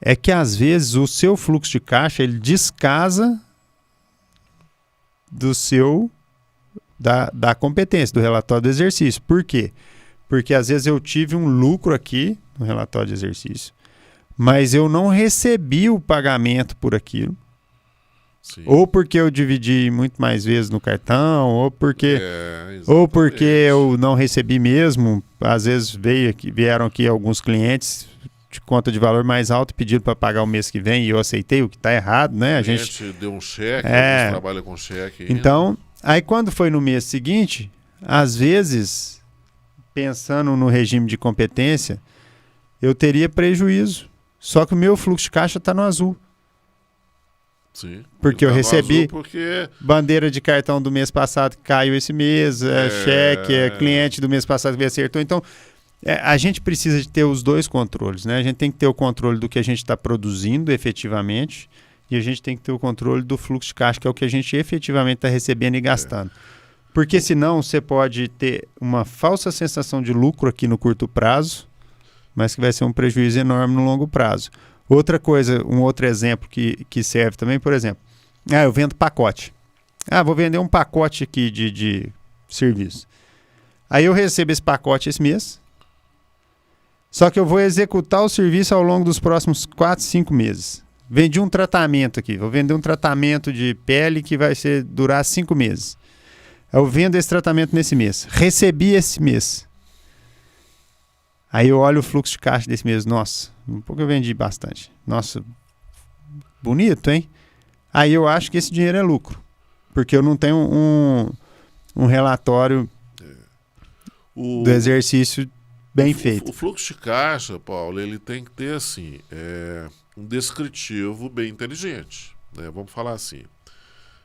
é que às vezes o seu fluxo de caixa ele descasa do da competência, do relatório do exercício. Por quê? Porque às vezes eu tive um lucro aqui no relatório de exercício, mas eu não recebi o pagamento por aquilo. Sim. Ou porque eu dividi muito mais vezes no cartão, ou porque exatamente. eu não recebi mesmo. Às vezes vieram aqui alguns clientes de conta de valor mais alto e pediram para pagar o mês que vem e eu aceitei, o que está errado, né? A gente deu um cheque, a gente trabalha com cheque. Então, aí quando foi no mês seguinte, às vezes, pensando no regime de competência, eu teria prejuízo. Só que o meu fluxo de caixa está no azul. Sim. Porque eu recebi porque... bandeira de cartão do mês passado que caiu esse mês, cheque, cliente do mês passado que acertou. Então, a gente precisa de ter os dois controles, né? A gente tem que ter o controle do que a gente está produzindo efetivamente e a gente tem que ter o controle do fluxo de caixa, que é o que a gente efetivamente está recebendo e gastando. Porque senão você pode ter uma falsa sensação de lucro aqui no curto prazo, mas que vai ser um prejuízo enorme no longo prazo. Outra coisa, um outro exemplo que serve também, por exemplo, eu vendo pacote. Vou vender um pacote aqui de serviço. Aí eu recebo esse pacote esse mês, só que eu vou executar o serviço ao longo dos próximos 4, 5 meses. Vendi um tratamento aqui, vou vender um tratamento de pele que vai durar 5 meses. Eu vendo esse tratamento nesse mês. Recebi esse mês. Aí eu olho o fluxo de caixa desse mês. Nossa, um pouco eu vendi bastante. Nossa, bonito, hein? Aí eu acho que esse dinheiro é lucro. Porque eu não tenho um relatório do exercício bem feito. O fluxo de caixa, Paulo, ele tem que ter assim, um descritivo bem inteligente. Né? Vamos falar assim.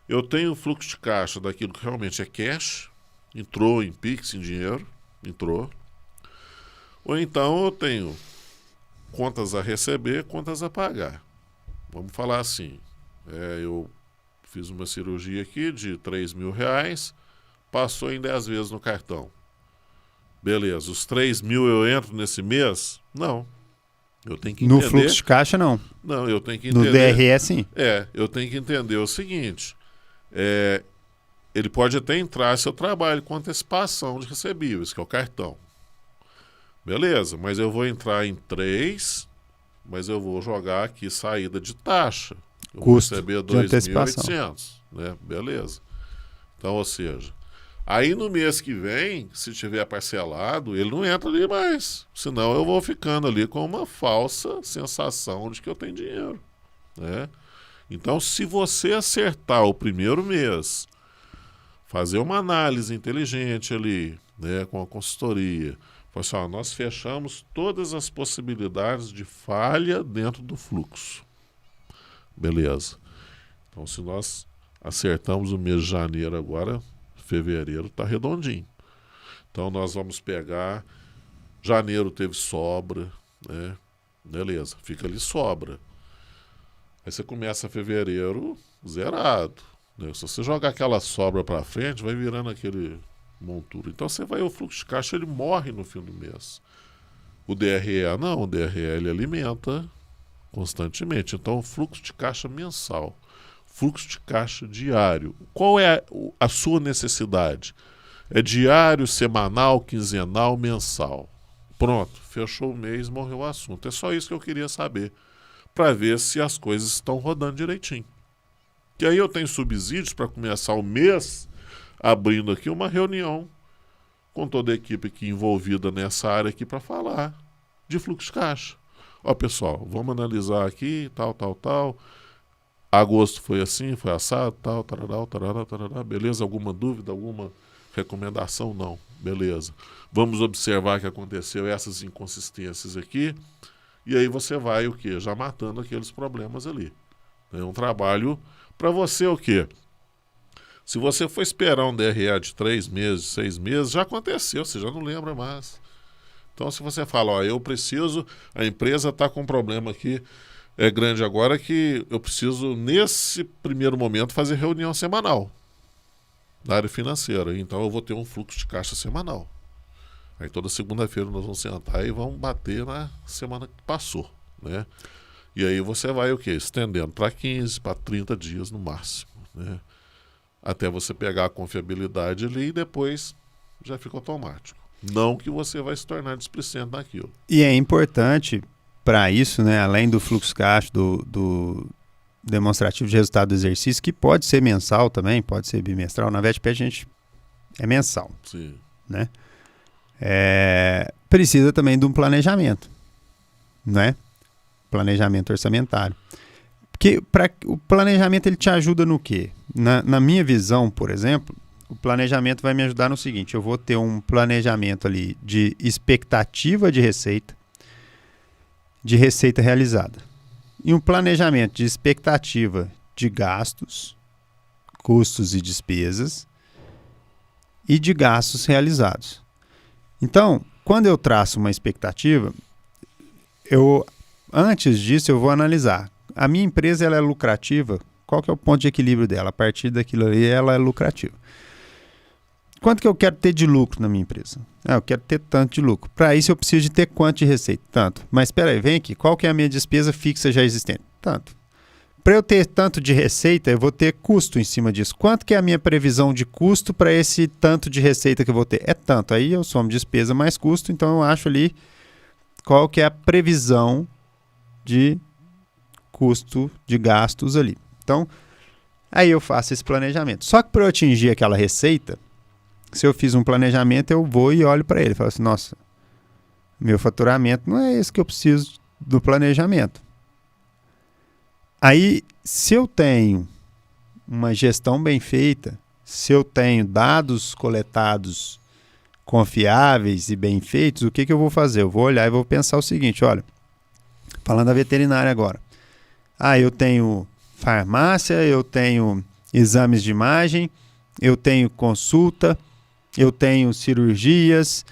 Eu tenho o fluxo de caixa daquilo que realmente é cash, entrou em Pix, em dinheiro, entrou. Ou então eu tenho contas a receber, contas a pagar. Vamos falar assim, eu fiz uma cirurgia aqui de R$3.000, passou em 10 vezes no cartão. Beleza, os 3.000 eu entro nesse mês? Não. Eu tenho que entender... No fluxo de caixa, não. Não, eu tenho que entender... No DRE, sim. Eu tenho que entender o seguinte, ele pode até entrar se eu trabalho com antecipação de recebíveis, que é o cartão. Beleza, mas eu vou entrar em 3, mas eu vou jogar aqui saída de taxa. Eu Custo vou receber de antecipação. 2.800, né? Beleza. Então, ou seja, aí no mês que vem, se tiver parcelado, ele não entra ali mais. Senão eu vou ficando ali com uma falsa sensação de que eu tenho dinheiro, né? Então, se você acertar o primeiro mês, fazer uma análise inteligente ali, né, com a consultoria, assim, nós fechamos todas as possibilidades de falha dentro do fluxo. Beleza. Então, se nós acertamos o mês de janeiro agora, fevereiro está redondinho. Então nós vamos pegar, janeiro teve sobra, né? Beleza, fica ali sobra. Aí você começa fevereiro zerado, né? Se você jogar aquela sobra para frente, vai virando aquele monturo. Então você vai, o fluxo de caixa ele morre no fim do mês. O DRE não, o DRE ele alimenta constantemente. Então o fluxo de caixa mensal, fluxo de caixa diário. Qual é a sua necessidade? É diário, semanal, quinzenal, mensal. Pronto, fechou o mês, morreu o assunto. É só isso que eu queria saber, para ver se as coisas estão rodando direitinho. Que aí eu tenho subsídios para começar o mês abrindo aqui uma reunião com toda a equipe aqui envolvida nessa área aqui para falar de fluxo de caixa. Ó, pessoal, vamos analisar aqui, tal. Agosto foi assim, foi assado, tal, tarará, beleza? Alguma dúvida, alguma recomendação? Não, beleza. Vamos observar que aconteceu essas inconsistências aqui, e aí você vai o quê? Já matando aqueles problemas ali. É um trabalho para você o quê? Se você for esperar um DRE de 3 meses, 6 meses, já aconteceu, você já não lembra mais. Então se você fala, ó, eu preciso, a empresa está com um problema aqui, é grande agora, que eu preciso, nesse primeiro momento, fazer reunião semanal na área financeira. Então eu vou ter um fluxo de caixa semanal. Aí toda segunda-feira nós vamos sentar e vamos bater na semana que passou, né? E aí você vai o quê? Estendendo para 15, para 30 dias no máximo, né? Até você pegar a confiabilidade ali e depois já fica automático. Não que você vai se tornar displicente naquilo. E é importante para isso, né, além do fluxo caixa, do demonstrativo de resultado do exercício, que pode ser mensal também, pode ser bimestral. Na VETP a gente é mensal. Sim. Né? Precisa também de um planejamento, né? Planejamento orçamentário. Porque o planejamento ele te ajuda no quê? Na minha visão, por exemplo, o planejamento vai me ajudar no seguinte: eu vou ter um planejamento ali de expectativa de receita realizada, e um planejamento de expectativa de gastos, custos e despesas, e de gastos realizados. Então, quando eu traço uma expectativa, antes disso eu vou analisar. A minha empresa ela é lucrativa, qual que é o ponto de equilíbrio dela? A partir daquilo ali ela é lucrativa. Quanto que eu quero ter de lucro na minha empresa? Eu quero ter tanto de lucro. Para isso eu preciso de ter quanto de receita? Tanto. Mas espera aí, vem aqui, qual que é a minha despesa fixa já existente? Tanto. Para eu ter tanto de receita, eu vou ter custo em cima disso. Quanto que é a minha previsão de custo para esse tanto de receita que eu vou ter? É tanto. Aí eu somo despesa mais custo, então eu acho ali qual que é a previsão de custo de gastos ali. Então, aí eu faço esse planejamento. Só que para eu atingir aquela receita, se eu fiz um planejamento, eu vou e olho para ele. Falo assim, nossa, meu faturamento não é esse que eu preciso do planejamento. Aí, se eu tenho uma gestão bem feita, se eu tenho dados coletados confiáveis e bem feitos, o que eu vou fazer? Eu vou olhar e vou pensar o seguinte, olha, falando da veterinária agora. Eu tenho farmácia, eu tenho exames de imagem, eu tenho consulta, eu tenho cirurgias,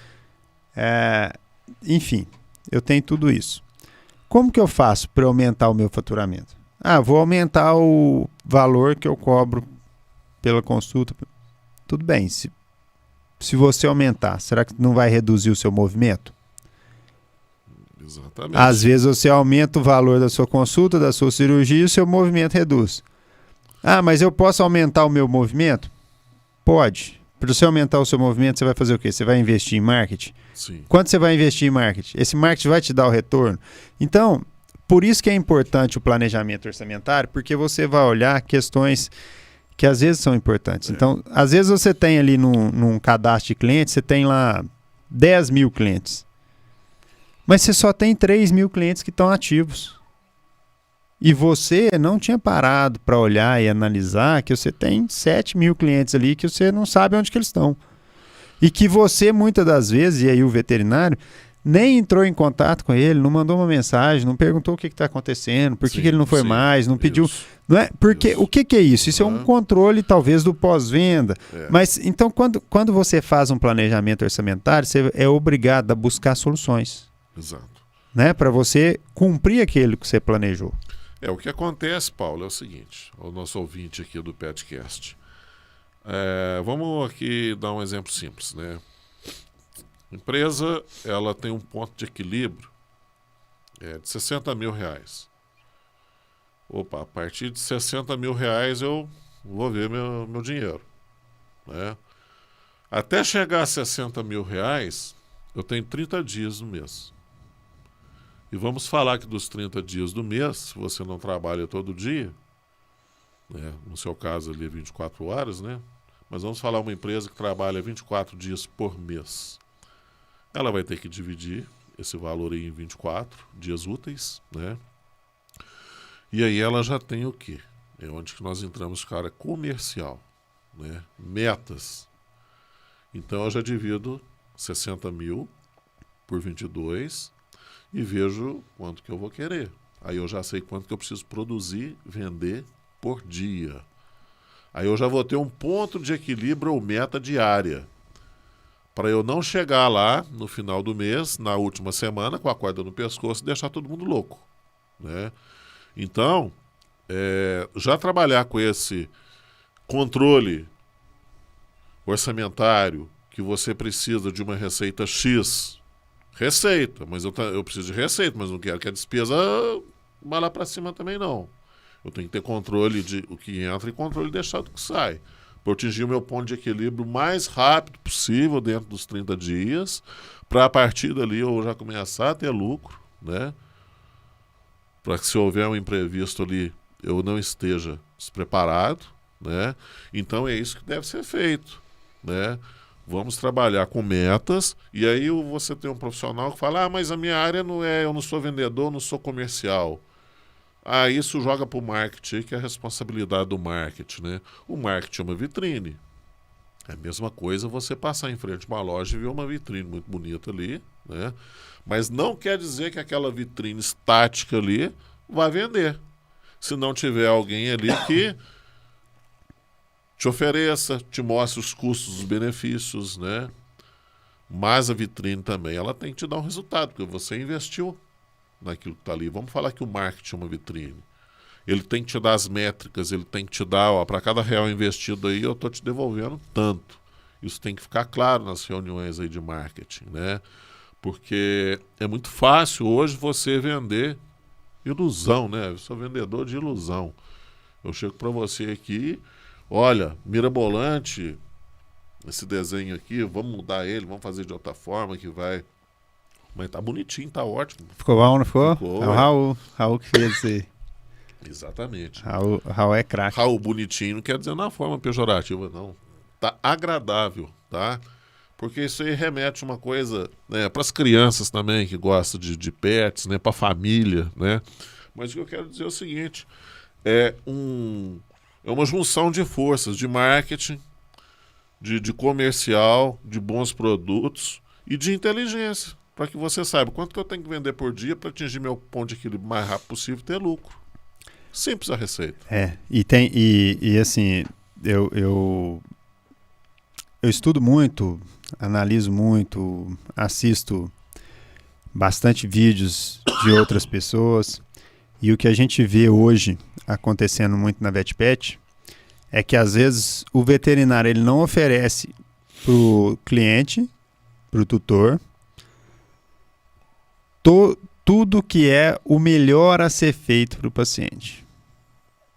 enfim, eu tenho tudo isso. Como que eu faço para aumentar o meu faturamento? Vou aumentar o valor que eu cobro pela consulta. Tudo bem, se você aumentar, será que não vai reduzir o seu movimento? Exatamente. Às vezes você aumenta o valor da sua consulta, da sua cirurgia, e o seu movimento reduz. Mas eu posso aumentar o meu movimento? Pode. Para você aumentar o seu movimento, você vai fazer o quê? Você vai investir em marketing? Sim. Quanto você vai investir em marketing? Esse marketing vai te dar o retorno? Então, por isso que é importante o planejamento orçamentário, porque você vai olhar questões que às vezes são importantes. Então, às vezes você tem ali num cadastro de clientes, você tem lá 10 mil clientes. Mas você só tem 3 mil clientes que estão ativos. E você não tinha parado para olhar e analisar que você tem 7 mil clientes ali que você não sabe onde que eles estão. E que você, muitas das vezes, e aí o veterinário, nem entrou em contato com ele, não mandou uma mensagem, não perguntou o que está acontecendo, por que ele não foi mais, não pediu. Não é? Porque o que é isso? Isso é um controle, talvez, do pós-venda. Mas, então, quando você faz um planejamento orçamentário, você é obrigado a buscar soluções. Exato. Né? Para você cumprir aquilo que você planejou. O que acontece, Paulo, é o seguinte, o nosso ouvinte aqui do Petcast. Vamos aqui dar um exemplo simples, né? A empresa, ela tem um ponto de equilíbrio de 60 mil reais. Opa, a partir de 60 mil reais eu vou ver meu dinheiro, né? Até chegar a 60 mil reais, eu tenho 30 dias no mês. E vamos falar que dos 30 dias do mês, se você não trabalha todo dia, né? No seu caso ali 24 horas, né? Mas vamos falar uma empresa que trabalha 24 dias por mês. Ela vai ter que dividir esse valor aí em 24 dias úteis, né? E aí ela já tem o quê? É onde que nós entramos, cara, comercial, né? Metas. Então eu já divido 60 mil por 22 e vejo quanto que eu vou querer. Aí eu já sei quanto que eu preciso produzir, vender por dia. Aí eu já vou ter um ponto de equilíbrio ou meta diária, para eu não chegar lá no final do mês, na última semana, com a corda no pescoço e deixar todo mundo louco, né? Então, já trabalhar com esse controle orçamentário, que você precisa de uma receita X, mas eu preciso de receita, mas não quero que a despesa vá lá para cima também não. Eu tenho que ter controle de o que entra e controle deixar do que sai, para atingir o meu ponto de equilíbrio o mais rápido possível dentro dos 30 dias, para a partir dali eu já começar a ter lucro, né? Para que se houver um imprevisto ali, eu não esteja despreparado, né? Então é isso que deve ser feito, né? Vamos trabalhar com metas, e aí você tem um profissional que fala, mas a minha área não é, eu não sou vendedor, não sou comercial. Isso joga para o marketing, que é a responsabilidade do marketing, né? O marketing é uma vitrine. É a mesma coisa você passar em frente a uma loja e ver uma vitrine muito bonita ali, né? Mas não quer dizer que aquela vitrine estática ali vai vender. Se não tiver alguém ali que te ofereça, te mostre os custos, os benefícios, né? Mas a vitrine também, ela tem que te dar um resultado, porque você investiu naquilo que está ali. Vamos falar que o marketing é uma vitrine. Ele tem que te dar as métricas, ele tem que te dar, para cada real investido aí, eu estou te devolvendo tanto. Isso tem que ficar claro nas reuniões aí de marketing, né? Porque é muito fácil hoje você vender ilusão, né? Eu sou vendedor de ilusão. Eu chego para você aqui, olha, mirabolante, esse desenho aqui, vamos mudar ele, vamos fazer de outra forma que vai... Mas tá bonitinho, tá ótimo. Ficou bom, não ficou? Ficou, é o Raul que fez isso aí. Exatamente. Raul é craque. Raul bonitinho não quer dizer na forma pejorativa, não. Tá agradável, tá? Porque isso aí remete uma coisa, né, para as crianças também que gostam de pets, né, para a família, né? Mas o que eu quero dizer é o seguinte, é uma junção de forças, de marketing, de comercial, de bons produtos e de inteligência, para que você saiba quanto que eu tenho que vender por dia para atingir meu ponto de equilíbrio mais rápido possível e ter lucro. Simples a receita. E assim, eu estudo muito, analiso muito, assisto bastante vídeos de outras pessoas, e o que a gente vê hoje acontecendo muito na VetPet é que às vezes o veterinário ele não oferece para o cliente, para o tutor, tudo que é o melhor a ser feito para o paciente.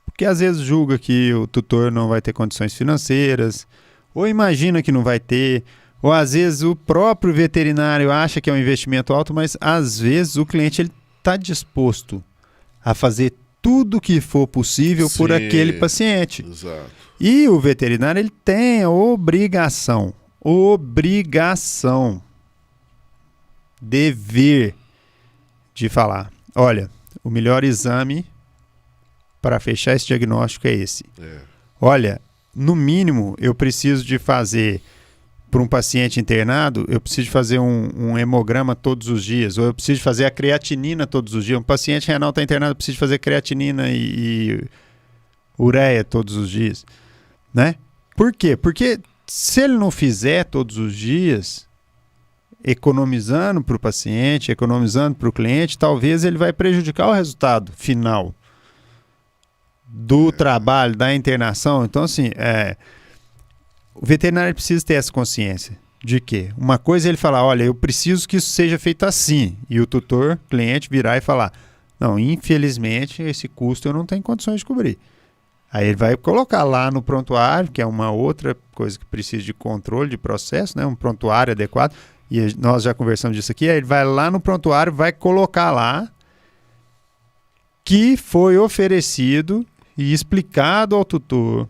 Porque às vezes julga que o tutor não vai ter condições financeiras, ou imagina que não vai ter, ou às vezes o próprio veterinário acha que é um investimento alto, mas às vezes o cliente está disposto a fazer tudo o que for possível por aquele paciente. Exato. E o veterinário ele tem a obrigação, dever de falar, olha, o melhor exame para fechar esse diagnóstico é esse. Olha, no mínimo, eu preciso de fazer para um paciente internado, eu preciso fazer um hemograma todos os dias, ou eu preciso fazer a creatinina todos os dias. Um paciente renal está internado, eu preciso fazer creatinina e ureia todos os dias, né? Por quê? Porque se ele não fizer todos os dias, economizando para o paciente, economizando para o cliente, talvez ele vai prejudicar o resultado final do trabalho, da internação. Então, assim, o veterinário precisa ter essa consciência de que uma coisa é ele falar, olha, eu preciso que isso seja feito assim, e o tutor, cliente, virar e falar, não, infelizmente, esse custo eu não tenho condições de cobrir. Aí ele vai colocar lá no prontuário, que é uma outra coisa que precisa de controle de processo, né? Um prontuário adequado, e nós já conversamos disso aqui, aí ele vai lá no prontuário, vai colocar lá que foi oferecido e explicado ao tutor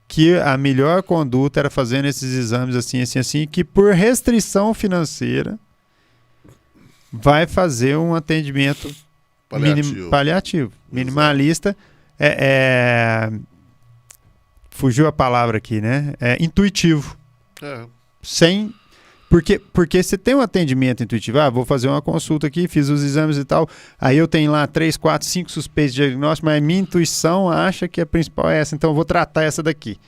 que a melhor conduta era fazendo esses exames assim, assim, assim, que por restrição financeira vai fazer um atendimento paliativo, minimalista. Fugiu a palavra aqui, né? Intuitivo. Sem... Porque você tem um atendimento intuitivo, vou fazer uma consulta aqui, fiz os exames e tal, aí eu tenho lá 3, 4, 5 suspeitos de diagnóstico, mas a minha intuição acha que a principal é essa, então eu vou tratar essa daqui.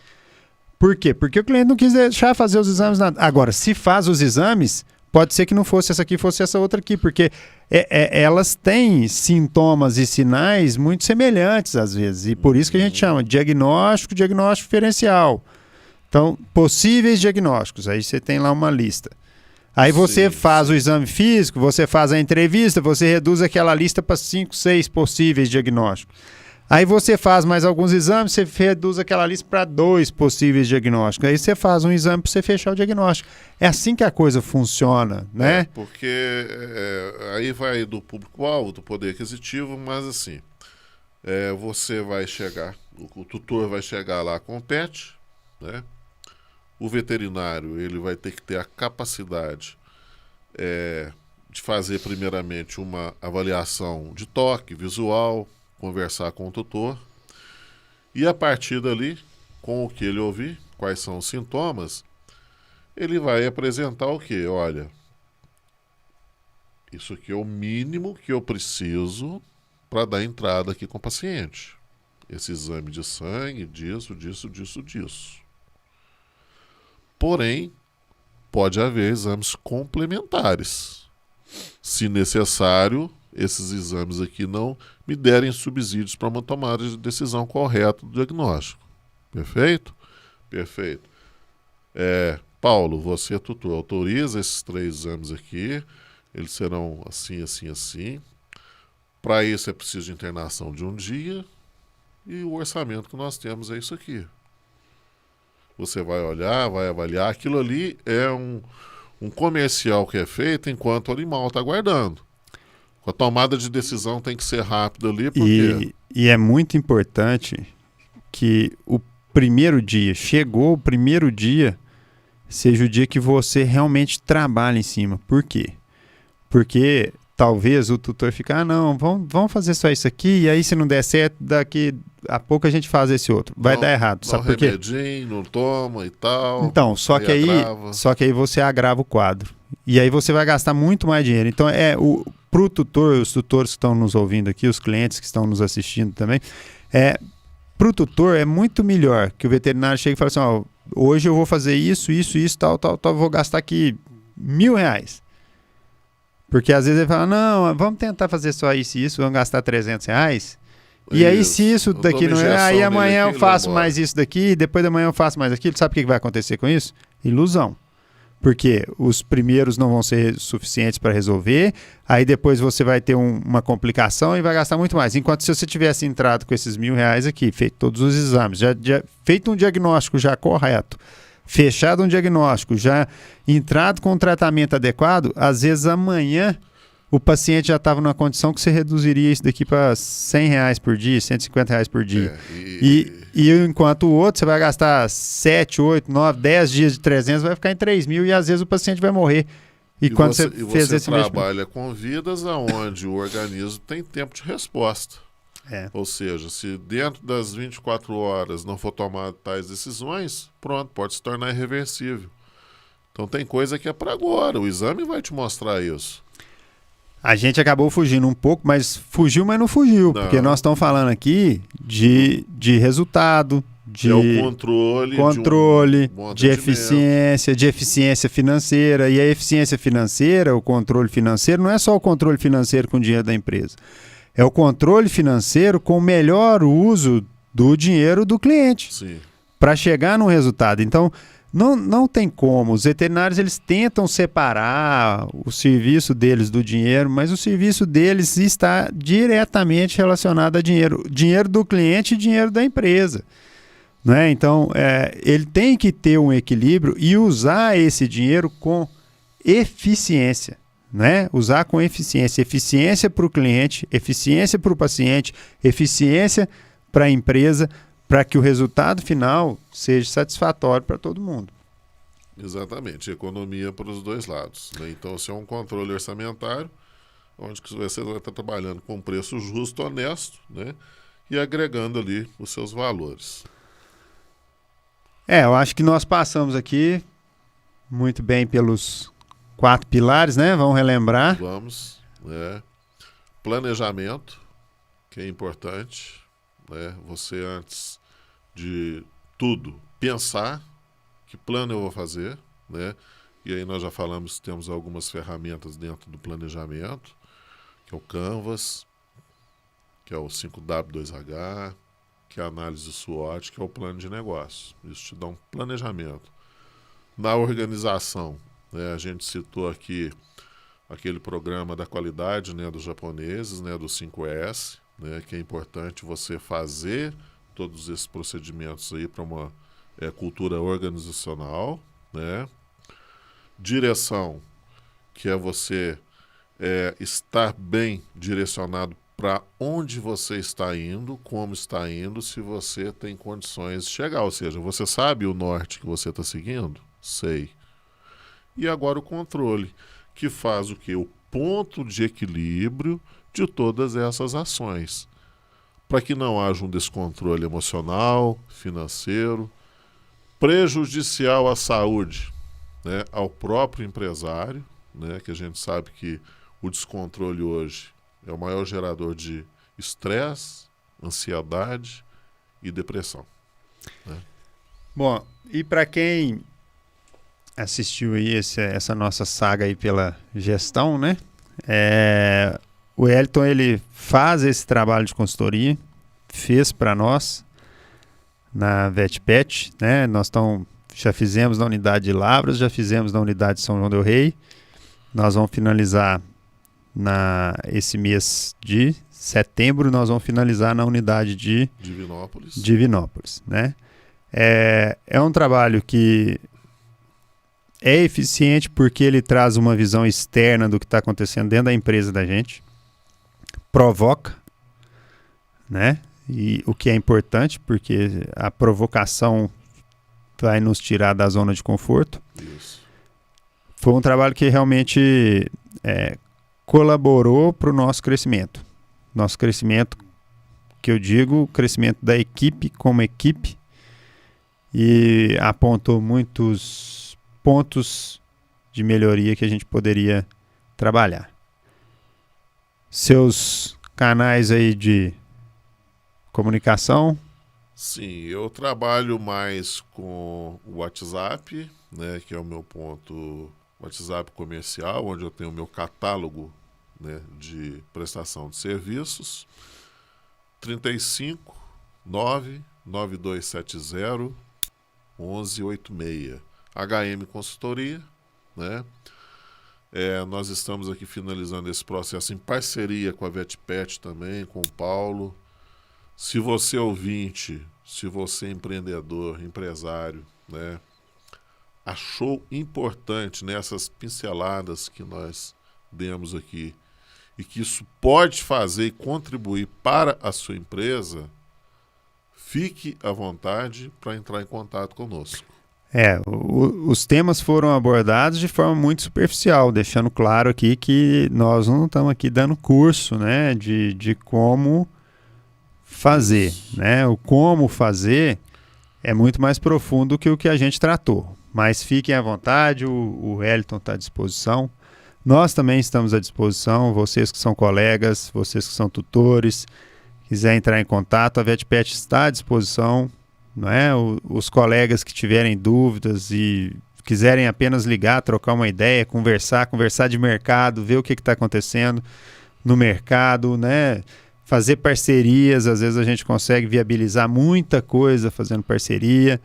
Por quê? Porque o cliente não quis deixar fazer os exames nada. Agora, se faz os exames, pode ser que não fosse essa aqui, fosse essa outra aqui, porque elas têm sintomas e sinais muito semelhantes às vezes, e por isso que a gente chama diagnóstico diferencial. Então, possíveis diagnósticos, aí você tem lá uma lista. Aí você faz o exame físico, você faz a entrevista, você reduz aquela lista para 5, 6 possíveis diagnósticos. Aí você faz mais alguns exames, você reduz aquela lista para 2 possíveis diagnósticos. Aí você faz um exame para você fechar o diagnóstico. É assim que a coisa funciona, né? Porque aí vai do público-alvo, do poder aquisitivo, mas assim, você vai chegar, o tutor vai chegar lá com o PET, né? O veterinário ele vai ter que ter a capacidade de fazer primeiramente uma avaliação de toque, visual, conversar com o tutor e a partir dali, com o que ele ouvir, quais são os sintomas, ele vai apresentar o quê? Olha, isso aqui é o mínimo que eu preciso para dar entrada aqui com o paciente. Esse exame de sangue, disso. Porém, pode haver exames complementares. Se necessário, esses exames aqui não me derem subsídios para uma tomada de decisão correta do diagnóstico. Perfeito? Perfeito. Paulo, você, tutor, autoriza esses 3 exames aqui, eles serão assim, assim, assim. Para isso é preciso de internação de um dia e o orçamento que nós temos é isso aqui. Você vai olhar, vai avaliar. Aquilo ali é um comercial que é feito enquanto o animal está aguardando. A tomada de decisão tem que ser rápida ali. Porque... E é muito importante que o primeiro dia, chegou o primeiro dia, seja o dia que você realmente trabalha em cima. Por quê? Porque talvez o tutor fique, não, vamos fazer só isso aqui, e aí se não der certo, daqui a pouco a gente faz esse outro. Vai dar errado, sabe por quê? Não toma e tal. Então, só que aí você agrava o quadro. E aí você vai gastar muito mais dinheiro. Então, pro tutor, os tutores que estão nos ouvindo aqui, os clientes que estão nos assistindo também, pro tutor é muito melhor que o veterinário chegue e fale assim, hoje eu vou fazer isso, tal, vou gastar aqui R$1.000. Porque às vezes ele fala, não, vamos tentar fazer só isso, vamos gastar R$300. E aí se isso daqui não é, aí amanhã eu faço mais isso daqui, depois da manhã eu faço mais aquilo. Sabe o que vai acontecer com isso? Ilusão. Porque os primeiros não vão ser suficientes para resolver, aí depois você vai ter uma complicação e vai gastar muito mais. Enquanto se você tivesse entrado com esses R$1.000 aqui, feito todos os exames, já feito um diagnóstico já correto, fechado um diagnóstico, já entrado com um tratamento adequado, às vezes amanhã o paciente já estava numa condição que você reduziria isso daqui para R$100 por dia, R$150 por dia. E enquanto o outro, você vai gastar 7, 8, 9, 10 dias de 300, vai ficar em 3.000 e às vezes o paciente vai morrer. E quando você fez esse trabalha com vidas onde o organismo tem tempo de resposta. Ou seja, se dentro das 24 horas não for tomar tais decisões, pronto, pode se tornar irreversível. Então tem coisa que é para agora, o exame vai te mostrar isso. A gente acabou fugindo um pouco, mas fugiu, mas não fugiu. Não. Porque nós estamos falando aqui de resultado, de É o controle controle, bom de atendimento. de eficiência financeira. E a eficiência financeira, o controle financeiro, não é só o controle financeiro com o dinheiro da empresa. É o controle financeiro com o melhor uso do dinheiro do cliente Sim. para chegar no resultado. Então, não tem como. Os veterinários eles tentam separar o serviço deles do dinheiro, mas o serviço deles está diretamente relacionado a dinheiro. Dinheiro do cliente e dinheiro da empresa. Né? Então, ele tem que ter um equilíbrio e usar esse dinheiro com eficiência. Né? Usar com eficiência. Eficiência para o cliente, eficiência para o paciente, eficiência para a empresa, para que o resultado final seja satisfatório para todo mundo. Exatamente, economia para os dois lados. Né? Então, se é um controle orçamentário, onde que você vai estar trabalhando com um preço justo, honesto, né? E agregando ali os seus valores. Eu acho que nós passamos aqui muito bem pelos 4 pilares, né? Vamos relembrar. Vamos, né? Planejamento, que é importante, né? Você antes de tudo pensar que plano eu vou fazer, né? E aí nós já falamos que temos algumas ferramentas dentro do planejamento, que é o Canvas, que é o 5W2H, que é a análise SWOT, que é o plano de negócio. Isso te dá um planejamento. Na organização, né, a gente citou aqui aquele programa da qualidade, né, dos japoneses, né, do 5S, né, que é importante você fazer todos esses procedimentos aí para uma cultura organizacional, né? Direção, que é você estar bem direcionado para onde você está indo, como está indo, se você tem condições de chegar. Ou seja, você sabe o norte que você está seguindo? Sei. E agora o controle, que faz o quê? O ponto de equilíbrio de todas essas ações, para que não haja um descontrole emocional, financeiro, prejudicial à saúde, né, ao próprio empresário, né, que a gente sabe que o descontrole hoje é o maior gerador de estresse, ansiedade e depressão. Né? Bom, e para quem assistiu aí essa nossa saga aí pela gestão, né? O Wellington, ele faz esse trabalho de consultoria, fez para nós na VetPet, né? Nós já fizemos na unidade de Lavras, já fizemos na unidade de São João del Rei. Nós vamos finalizar esse mês de setembro, nós vamos finalizar na unidade de Divinópolis, né? É um trabalho que é eficiente porque ele traz uma visão externa do que está acontecendo dentro da empresa da gente, provoca, né? E o que é importante, porque a provocação vai nos tirar da zona de conforto. Isso. Foi um trabalho que realmente colaborou para o nosso crescimento. Nosso crescimento, que eu digo, o crescimento da equipe como equipe, e apontou muitos pontos de melhoria que a gente poderia trabalhar. Seus canais aí de comunicação? Sim, eu trabalho mais com o WhatsApp, né, que é o meu ponto WhatsApp comercial, onde eu tenho o meu catálogo, né, de prestação de serviços. 35 99270 1186. HM Consultoria, né? Nós estamos aqui finalizando esse processo em parceria com a VetPet também, com o Paulo. Se você é ouvinte, se você é empreendedor, empresário, né, achou importante nessas pinceladas que nós demos aqui e que isso pode fazer e contribuir para a sua empresa, fique à vontade para entrar em contato conosco. Os temas foram abordados de forma muito superficial, deixando claro aqui que nós não estamos aqui dando curso, né, de como fazer, né? O como fazer é muito mais profundo que o que a gente tratou. Mas fiquem à vontade, o Wellington está à disposição. Nós também estamos à disposição, vocês que são colegas, vocês que são tutores, quiser entrar em contato, a VetPet está à disposição, não é? Os colegas que tiverem dúvidas e quiserem apenas ligar, trocar uma ideia, conversar de mercado, ver o que está acontecendo no mercado, né? Fazer parcerias, às vezes a gente consegue viabilizar muita coisa fazendo parceria.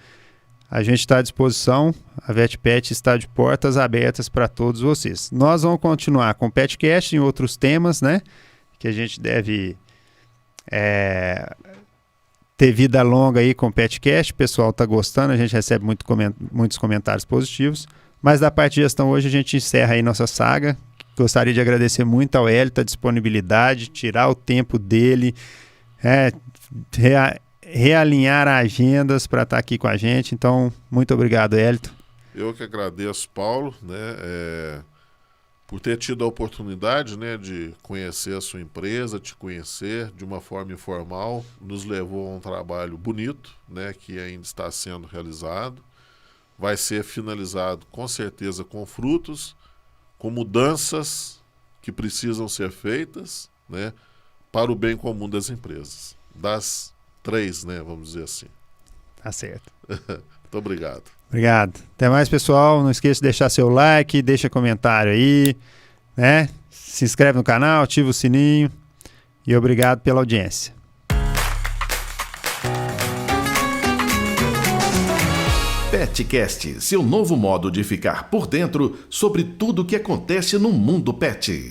A gente está à disposição, a VetPet está de portas abertas para todos vocês. Nós vamos continuar com o PetCast em outros temas, né? Que a gente deve ter vida longa aí com o PetCast. O pessoal está gostando, a gente recebe muitos comentários positivos. Mas da parte de gestão hoje a gente encerra aí nossa saga. Gostaria de agradecer muito ao Hélito a disponibilidade, tirar o tempo dele, realinhar agendas para estar aqui com a gente. Então, muito obrigado, Hélito. Eu que agradeço, Paulo, né, por ter tido a oportunidade, né, de conhecer a sua empresa, te conhecer de uma forma informal. Nos levou a um trabalho bonito, né, que ainda está sendo realizado. Vai ser finalizado, com certeza, com frutos, com mudanças que precisam ser feitas, né, para o bem comum das empresas. Das 3, né, vamos dizer assim. Tá certo. Muito obrigado. Obrigado. Até mais, pessoal. Não esqueça de deixar seu like, deixa comentário aí, né? Se inscreve no canal, ativa o sininho. E obrigado pela audiência. PetCast, seu novo modo de ficar por dentro sobre tudo o que acontece no mundo pet.